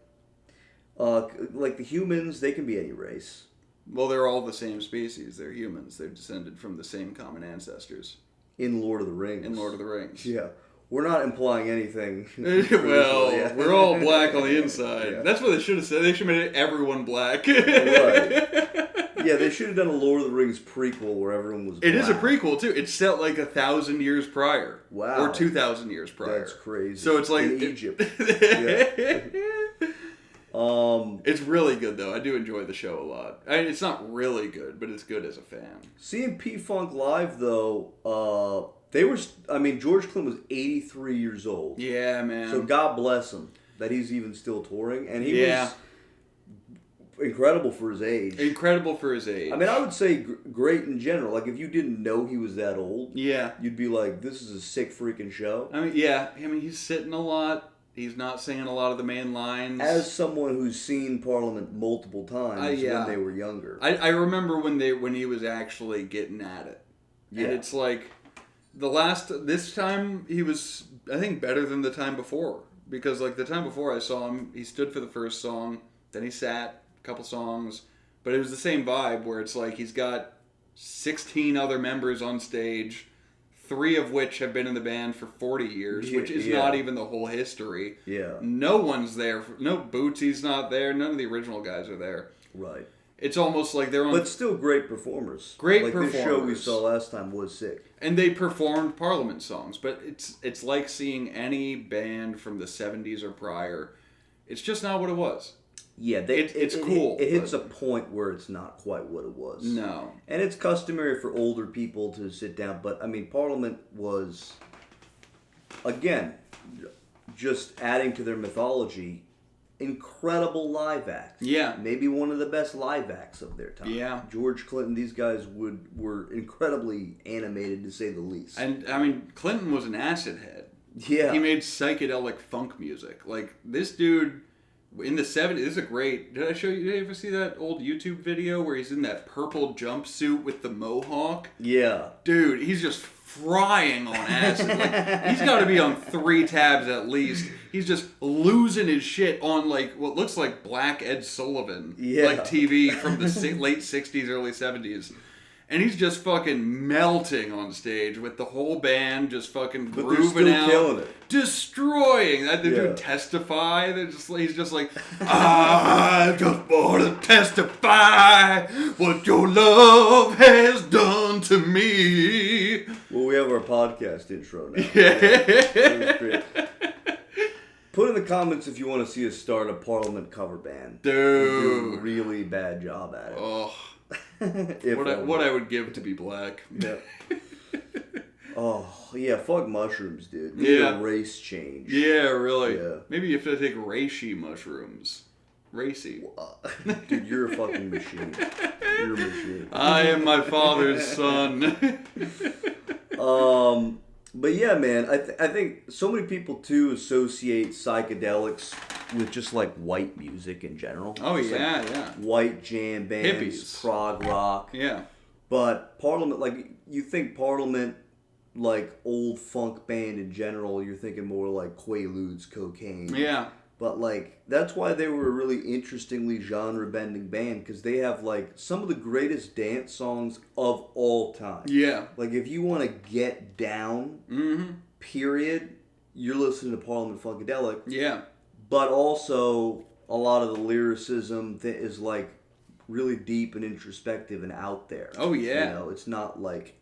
Like the humans, they can be any race. Well, they're all the same species. They're humans. They're descended from the same common ancestors. In Lord of the Rings. In Lord of the Rings. Yeah. We're not implying anything. Well, we're all black on the inside. Yeah. That's what they should have said. They should have made everyone black. Right. Yeah, they should have done a Lord of the Rings prequel where everyone was black. It is a prequel, too. It's set like 1,000 years prior. Wow. Or 2,000 years prior. That's crazy. So it's like... In Egypt. Yeah. It's really good, though. I do enjoy the show a lot. I mean, it's not really good, but it's good as a fan. Seeing P-Funk live, though, George Clinton was 83 years old. Yeah, man. So God bless him that he's even still touring. And he was incredible for his age. Incredible for his age. I mean, I would say great in general. Like, if you didn't know he was that old, yeah, you'd be like, this is a sick freaking show. I mean, yeah. I mean, he's sitting a lot. He's not singing a lot of the main lines. As someone who's seen Parliament multiple times when they were younger. I remember when he was actually getting at it. Yeah. And it's like, this time he was, I think, better than the time before. Because, like, the time before I saw him, he stood for the first song, then he sat, a couple songs, but it was the same vibe where it's like he's got 16 other members on stage, 3 of which have been in the band for 40 years, which is not even the whole history. Yeah. No one's there. No Bootsy's not there. None of the original guys are there. Right. It's almost like they're on... But still great performers. Performers. This show we saw last time was sick. And they performed Parliament songs, but it's like seeing any band from the 70s or prior It's just not what it was. Yeah, it's cool. It hits a point where it's not quite what it was. No. And it's customary for older people to sit down. But, I mean, Parliament was, again, just adding to their mythology, incredible live acts. Yeah. Maybe one of the best live acts of their time. Yeah. George Clinton, these guys were incredibly animated, to say the least. And, I mean, Clinton was an acid head. Yeah. He made psychedelic funk music. Like, this dude... In the 70s, this is a great... Did you ever see that old YouTube video where he's in that purple jumpsuit with the mohawk? Yeah. Dude, he's just frying on acid. Like, he's got to be on 3 tabs at least. He's just losing his shit on, like, what looks like Black Ed Sullivan. Yeah. Like, TV from the late 60s, early 70s. And he's just fucking melting on stage with the whole band just fucking grooving out, killing it. Destroying. That dude Testify. He's just like, I just want to testify what your love has done to me. Well, we have our podcast intro now. Yeah. Put in the comments if you want to see us start a Parliament cover band. Dude. We do a really bad job at it. Oh. What I would give to be black. Yeah. Oh, yeah, fuck mushrooms, dude. Yeah. A race change. Yeah, really. Yeah. Maybe you have to take reishi mushrooms. Racy. Dude, you're a fucking machine. You're a machine. I am my father's son. But yeah, man, I think so many people, too, associate psychedelics with just, like, white music in general. Oh, just yeah, like yeah. White jam bands, Hippies. prog rock. Yeah. But Parliament, like, you think Parliament, like, old funk band in general, you're thinking more like Quaaludes, Cocaine. Yeah. But, like, that's why they were a really interestingly genre-bending band, because they have, like, some of the greatest dance songs of all time. Yeah. Like, if you want to get down, period, you're listening to Parliament-Funkadelic. Yeah. But also, a lot of the lyricism that is, like, really deep and introspective and out there. Oh, yeah. You know, it's not, like...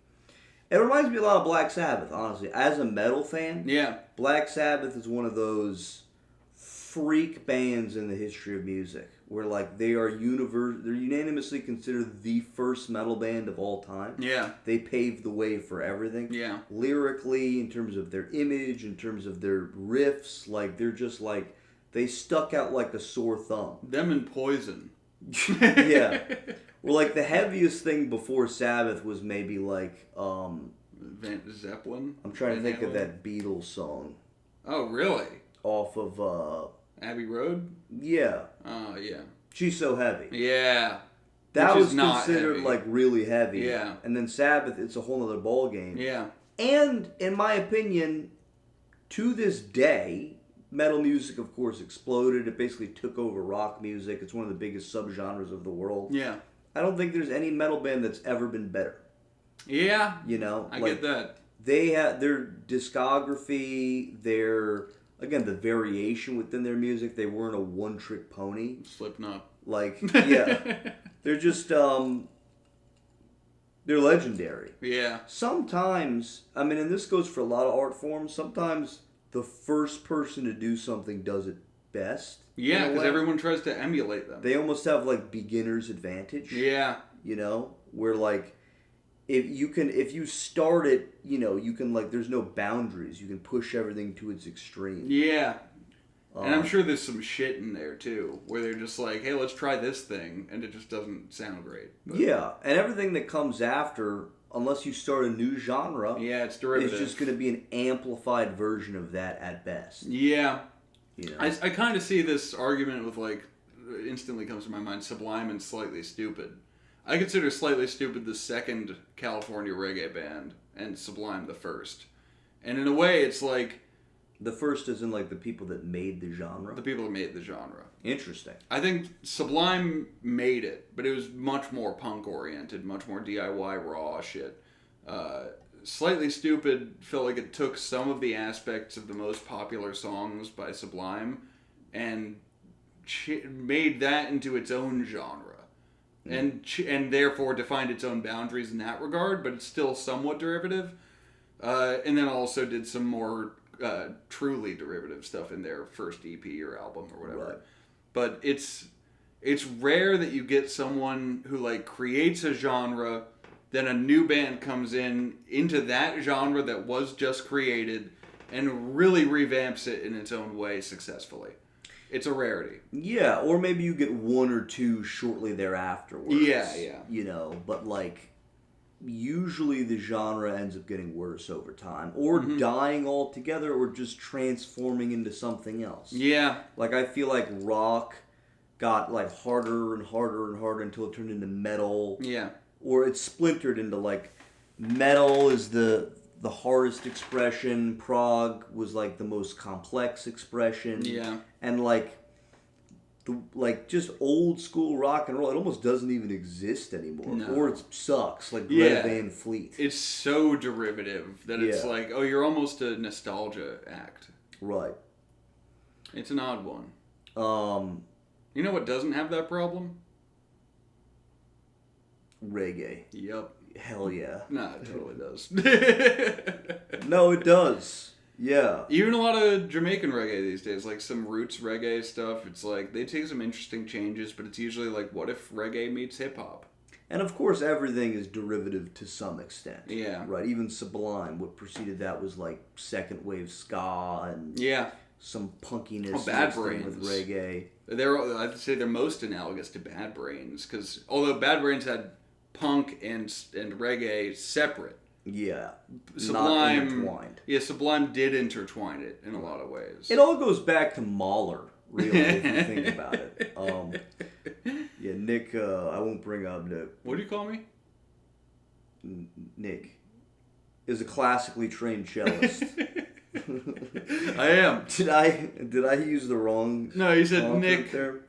It reminds me a lot of Black Sabbath, honestly. As a metal fan, Yeah. Black Sabbath is one of those freak bands in the history of music where, like, they're unanimously considered the first metal band of all time. Yeah. They paved the way for everything. Yeah. Lyrically, in terms of their image, in terms of their riffs, like, they're just, like, they stuck out like a sore thumb. Them and Poison. Yeah. Well, like, the heaviest thing before Sabbath was maybe, like, Van Zeppelin? I'm trying to Van think of Halen? that Beatles song. Oh, really? Off of, Abbey Road? yeah. Oh, yeah. She's So Heavy. Yeah. That Which was is not considered, heavy. like, really heavy. Yeah. And then Sabbath, it's a whole other ballgame. Yeah. And, in my opinion, to this day, metal music, of course, exploded. It basically took over rock music. It's one of the biggest subgenres of the world. Yeah. I don't think there's any metal band that's ever been better. Yeah. You know? I like, get that. They have their discography, again, the variation within their music. They weren't a one-trick pony. Slipknot. Like, yeah. They're just, they're legendary. Yeah. Sometimes, I mean, and this goes for a lot of art forms, sometimes the first person to do something does it best. Yeah, because everyone tries to emulate them. They almost have, like, beginner's advantage. Yeah. You know? Where, like, if you start it, you know, you can, like, there's no boundaries. You can push everything to its extreme. Yeah. And I'm sure there's some shit in there, too, where they're just like, hey, let's try this thing, and it just doesn't sound great. But, yeah, and everything that comes after, unless you start a new genre, yeah, it's derivative. is just going to be an amplified version of that at best. Yeah. You know? I kind of see this argument with, like, instantly comes to my mind, Sublime and Slightly Stupid. I consider Slightly Stupid the second California reggae band, and Sublime the first. And in a way, it's like... The first is in, like, the people that made the genre? The people that made the genre. Interesting. I think Sublime made it, but it was much more punk-oriented, much more DIY raw shit. Slightly Stupid felt like it took some of the aspects of the most popular songs by Sublime and made that into its own genre. And therefore defined its own boundaries in that regard, but it's still somewhat derivative. And then also did some more truly derivative stuff in their first EP or album or whatever. Right. But it's rare that you get someone who like creates a genre, then a new band comes into that genre that was just created and really revamps it in its own way successfully. It's a rarity. Yeah, or maybe you get one or two shortly thereafterwards. Yeah. You know, but like usually the genre ends up getting worse over time, or dying altogether, or just transforming into something else. Yeah. Like I feel like rock got like harder and harder and harder until it turned into metal. Yeah. Or it splintered into like metal is the hardest expression, prog was like the most complex expression. Yeah. And like just old school rock and roll, it almost doesn't even exist anymore. No. Or it sucks, like Greta Van Fleet. It's so derivative that it's like, oh, you're almost a nostalgia act. Right. It's an odd one. You know what doesn't have that problem? Reggae. Yep. Hell yeah. Nah, it totally does. No, it does. Yeah. Even a lot of Jamaican reggae these days, like some roots reggae stuff, it's like they take some interesting changes, but it's usually like, what if reggae meets hip-hop? And of course, everything is derivative to some extent. Yeah. Right? Even Sublime, what preceded that was like second wave ska and some punkiness Bad mixed in Brains. with reggae. I'd say they're most analogous to Bad Brains, because although Bad Brains had punk and reggae separate. Yeah. Sublime, not intertwined. Yeah, Sublime did intertwine it in a lot of ways. It all goes back to Mahler, really, if you think about it. Yeah, Nick, I won't bring up Nick. What do you call me? Nick is a classically trained cellist. I am. Did I use the wrong? No, you said Nick. There?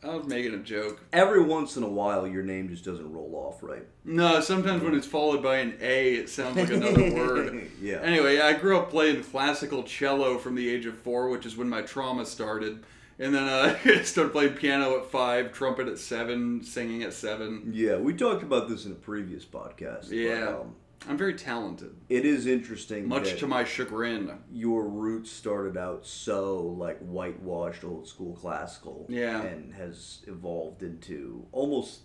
I was making a joke. Every once in a while, your name just doesn't roll off right. No, sometimes when it's followed by an A, it sounds like another word. Yeah. Anyway, I grew up playing classical cello from the age of 4, which is when my trauma started. And then I started playing piano at 5, trumpet at 7, singing at 7. Yeah, we talked about this in a previous podcast. Yeah. But, I'm very talented. it is interesting. Much to my chagrin. Your roots started out so like whitewashed old school classical. Yeah. And has evolved into almost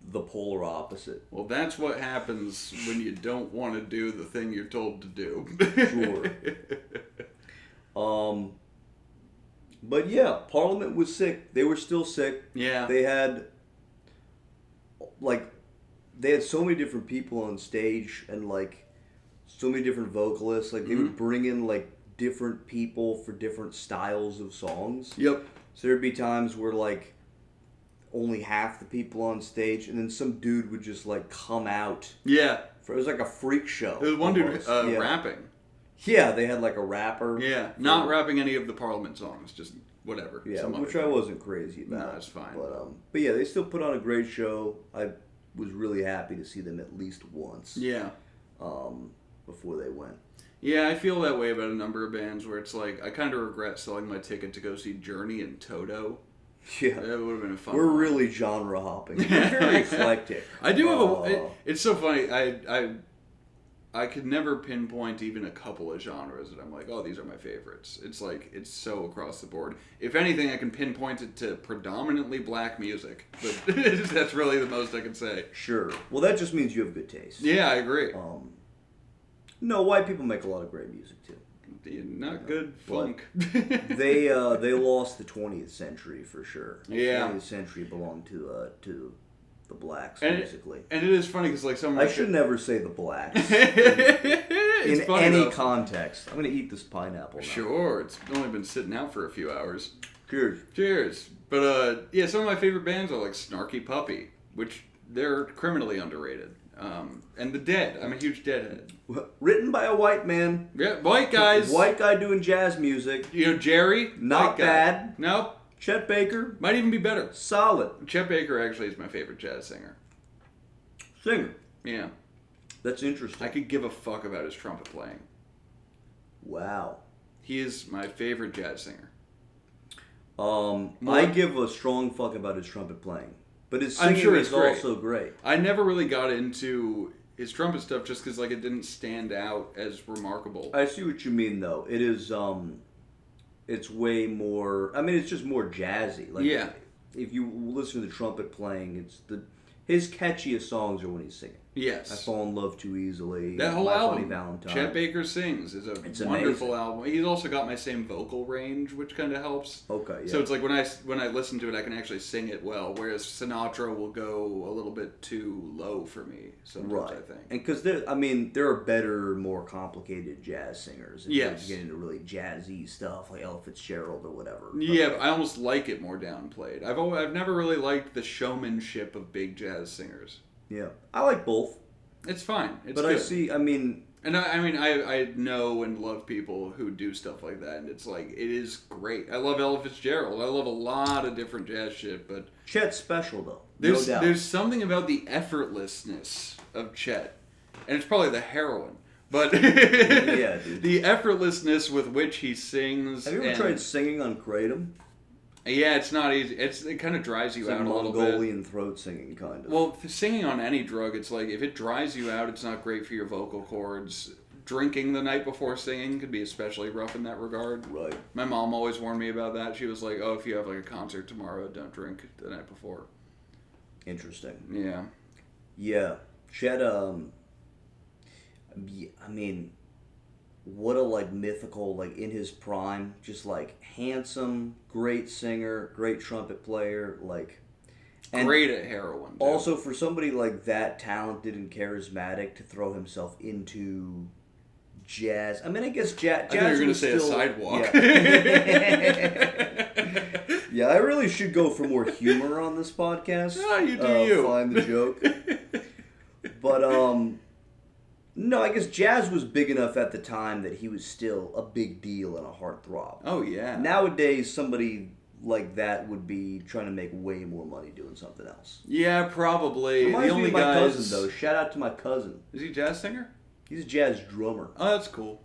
the polar opposite. Well, that's what happens when you don't want to do the thing you're told to do. Sure. But yeah, Parliament was sick. They were still sick. Yeah. They had so many different people on stage and like so many different vocalists. Like they would bring in like different people for different styles of songs. Yep. So there'd be times where like only half the people on stage, and then some dude would just like come out. Yeah. It was like a freak show. There was one dude almost. rapping. Yeah, they had like a rapper. Yeah, not rapping any of the Parliament songs, just whatever. Yeah, which I wasn't crazy about. No, that's fine. But yeah, they still put on a great show. I was really happy to see them at least once. Yeah. Before they went. Yeah, I feel that way about a number of bands where it's like, I kind of regret selling my ticket to go see Journey and Toto. Yeah. That would have been a fun We're one. really genre hopping. We're very eclectic. I do have it's so funny. I could never pinpoint even a couple of genres that I'm like, oh, these are my favorites. It's like, it's so across the board. If anything, I can pinpoint it to predominantly black music. But that's really the most I can say. Sure. Well, that just means you have good taste. Yeah, I agree. No, white people make a lot of great music, too. Not good funk. They lost the 20th century, for sure. Yeah. The 20th century belonged to the blacks, basically. And it is funny because like some. I should never say the blacks in any context. I'm gonna eat this pineapple now. Sure, it's only been sitting out for a few hours. Cheers. Cheers. But yeah, some of my favorite bands are like Snarky Puppy, which they're criminally underrated. And The Dead. I'm a huge Deadhead. Written by a white man. Yeah, white guys. White guy doing jazz music. You know, Jerry. Not bad. Nope. Chet Baker. Might even be better. Solid. Chet Baker actually is my favorite jazz singer. Singer. Yeah. That's interesting. I could give a fuck about his trumpet playing. Wow. He is my favorite jazz singer. I give a strong fuck about his trumpet playing. But his singing is also great. I never really got into his trumpet stuff just because like it didn't stand out as remarkable. I see what you mean, though. It is, it's way more. I mean, it's just more jazzy. Like, yeah. If you listen to the trumpet playing, his catchiest songs are when he's singing. Yes. I Fall in Love Too Easily. That whole My album, Funny Valentine. Chet Baker Sings, is a wonderful amazing. album. He's also got my same vocal range, which kind of helps. Okay, yeah. So it's like when I listen to it, I can actually sing it well, whereas Sinatra will go a little bit too low for me sometimes, right. I think. And because there are better, more complicated jazz singers. Yes. You get into really jazzy stuff like Ella Fitzgerald or whatever. Yeah, but I almost like it more downplayed. I've never really liked the showmanship of big jazz singers. Yeah, I like both. It's fine. It's but good. And I know and love people who do stuff like that, and it's like, it is great. I love Ella Fitzgerald. I love a lot of different jazz shit, but Chet's special, though. There's no doubt. There's something about the effortlessness of Chet, and it's probably the heroin, but yeah, dude. The effortlessness with which he sings. Have you ever tried singing on Kratom? Yeah, it's not easy. It kind of dries you out a little bit. Mongolian throat singing, kind of. Well, singing on any drug, it's like, if it dries you out, it's not great for your vocal cords. Drinking the night before singing could be especially rough in that regard. Right. My mom always warned me about that. She was like, "Oh, if you have like a concert tomorrow, don't drink the night before." Interesting. Yeah. Yeah. Chet, what a, like, mythical, like, in his prime, just, like, handsome, great singer, great trumpet player, like... And great at heroin, too. Also, for somebody, like, that talented and charismatic to throw himself into jazz... I mean, I guess jazz I thought you were going to say still, a sidewalk. Yeah. Yeah, I really should go for more humor on this podcast. Yeah, you do you. Find the joke. But, no, I guess jazz was big enough at the time that he was still a big deal and a heartthrob. Oh, yeah. Nowadays, somebody like that would be trying to make way more money doing something else. Yeah, probably. Reminds me of my cousin, though. Shout out to my cousin. Is he a jazz singer? He's a jazz drummer. Oh, that's cool.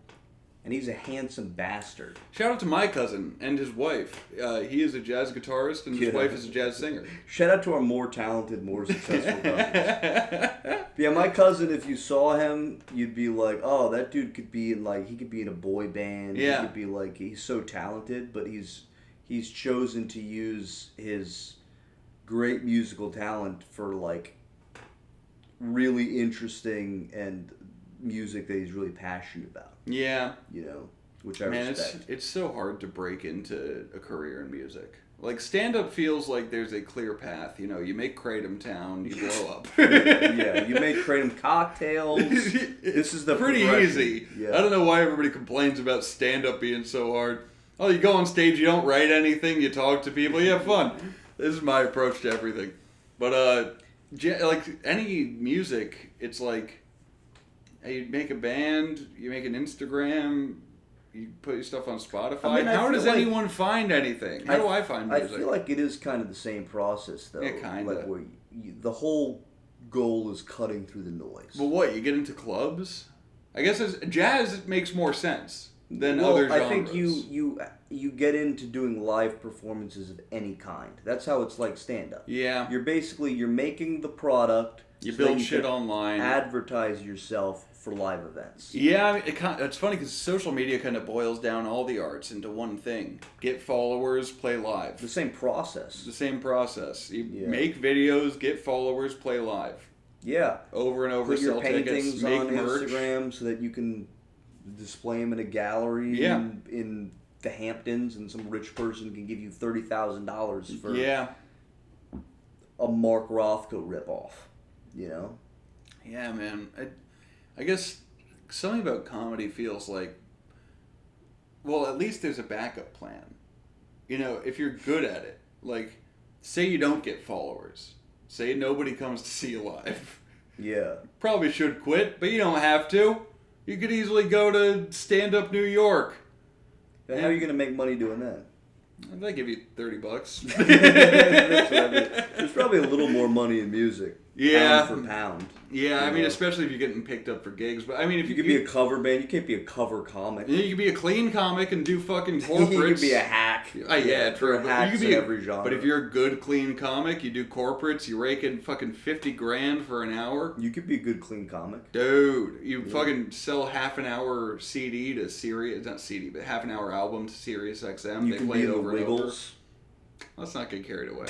And he's a handsome bastard. Shout out to my cousin and his wife. He is a jazz guitarist, and his wife is a jazz singer. Shout out to our more talented, more successful cousins. Yeah, my cousin, if you saw him, you'd be like, oh, that dude could be in, like, he could be in a boy band. Yeah. He could be, like, he's so talented, but he's chosen to use his great musical talent for, like, really interesting and music that he's really passionate about. Yeah. You know, which I respect. It's so hard to break into a career in music. Like, stand-up feels like there's a clear path. You know, you make Kratom Town, you blow up. Yeah, you make Kratom cocktails. This is the pretty easy. Yeah. I don't know why everybody complains about stand-up being so hard. Oh, you go on stage, you don't write anything, you talk to people, you have fun. This is my approach to everything. But, like, any music, it's like, you make a band, you make an Instagram, you put your stuff on Spotify. I mean, How does like anyone find anything? How do I find music? I feel like it is kind of the same process, though. Yeah, kind of. Like, where the whole goal is cutting through the noise. But what, you get into clubs? I guess jazz makes more sense than other genres. I think you get into doing live performances of any kind. That's how it's like stand-up. Yeah. You're making the product. You build shit online. Advertise yourself for live events. Yeah, it's funny because social media kind of boils down all the arts into one thing. Get followers, play live. The same process. The same process. You make videos, get followers, play live. Yeah. Over and over, put your sell tickets, paintings make on merch. Instagram so that you can display them in a gallery in the Hamptons, and some rich person can give you $30,000 for a Mark Rothko ripoff. You know? Yeah, man. I guess something about comedy feels like, well, at least there's a backup plan. You know, if you're good at it, like, say you don't get followers. Say nobody comes to see you live. Yeah. Probably should quit, but you don't have to. You could easily go to Stand Up New York. How are you going to make money doing that? I'd give you $30. There's probably a little more money in music. Yeah. pound for pound. Yeah, I mean, especially if you're getting picked up for gigs. But I mean, if you could be a cover band, you can't be a cover comic. You could be a clean comic and do fucking corporates. You could be a hack. Yeah, true. Hacks you could be in every genre. But if you're a good clean comic, you do corporates. You rake in fucking $50,000 for an hour. You could be a good clean comic, dude. You fucking sell half an hour CD to Sirius, not CD, but half an hour album to Sirius XM. You they can play be it the over Wiggles. Let's not get carried away.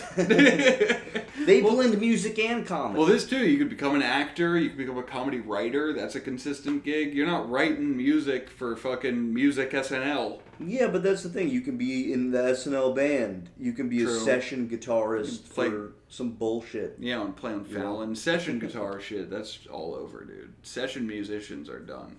They blend music and comedy. Well, this too. You could become an actor. You could become a comedy writer. That's a consistent gig. You're not writing music for fucking music SNL. Yeah, but that's the thing. You can be in the SNL band. You can be a session guitarist for some bullshit. Yeah, and play on Fallon. Session guitar shit. That's all over, dude. Session musicians are done.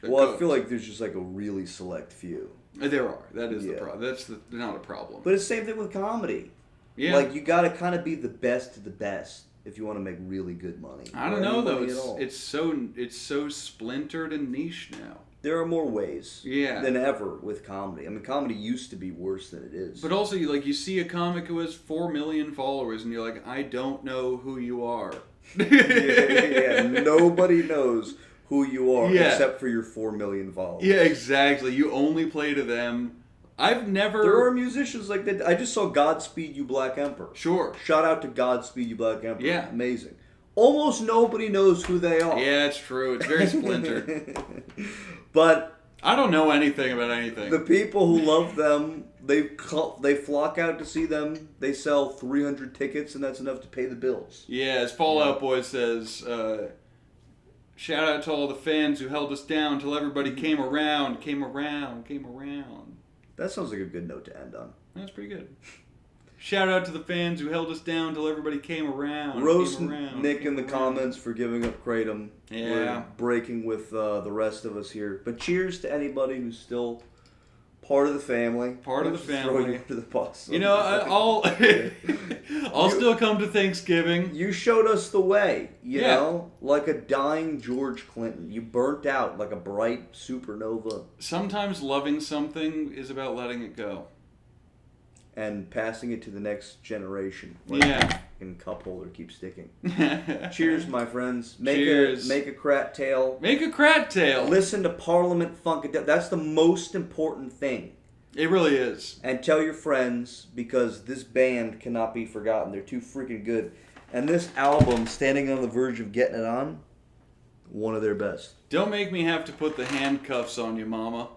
I feel like there's just like a really select few. There are. That is the problem. That's not a problem. But it's the same thing with comedy. Yeah. Like, you gotta kind of be the best of the best if you want to make really good money. I don't know, though. It's so splintered and niche now. There are more ways than ever with comedy. I mean, comedy used to be worse than it is. But also, you see a comic who has 4 million followers, and you're like, I don't know who you are. yeah, nobody knows who you are except for your 4 million followers. Yeah, exactly. You only play to them. I've never... There are musicians like that. I just saw Godspeed You Black Emperor. Sure. Shout out to Godspeed You Black Emperor. Yeah. Amazing. Almost nobody knows who they are. Yeah, it's true. It's very splintered. But... I don't know anything about anything. The people who love them, they flock out to see them. They sell 300 tickets, and that's enough to pay the bills. Yeah, as Fall Out Boy says... shout out to all the fans who held us down till everybody came around. That sounds like a good note to end on. That's pretty good. Shout out to the fans who held us down till everybody came around. Roast Nick in the comments for giving up Kratom. Yeah. We're breaking with the rest of us here. But cheers to anybody who's still part of the family. Part of the family. To the bus. You know, I'll still come to Thanksgiving. You showed us the way, you know? Like a dying George Clinton. You burnt out like a bright supernova. Sometimes loving something is about letting it go. And passing it to the next generation. And cup holder keeps sticking. Cheers, my friends. Cheers. Make a Krat tale. Make a Krat tale. Listen to Parliament-Funkadelic. That's the most important thing. It really is. And tell your friends, because this band cannot be forgotten. They're too freaking good. And this album, Standing on the Verge of Getting It On, one of their best. Don't make me have to put the handcuffs on you, Mama.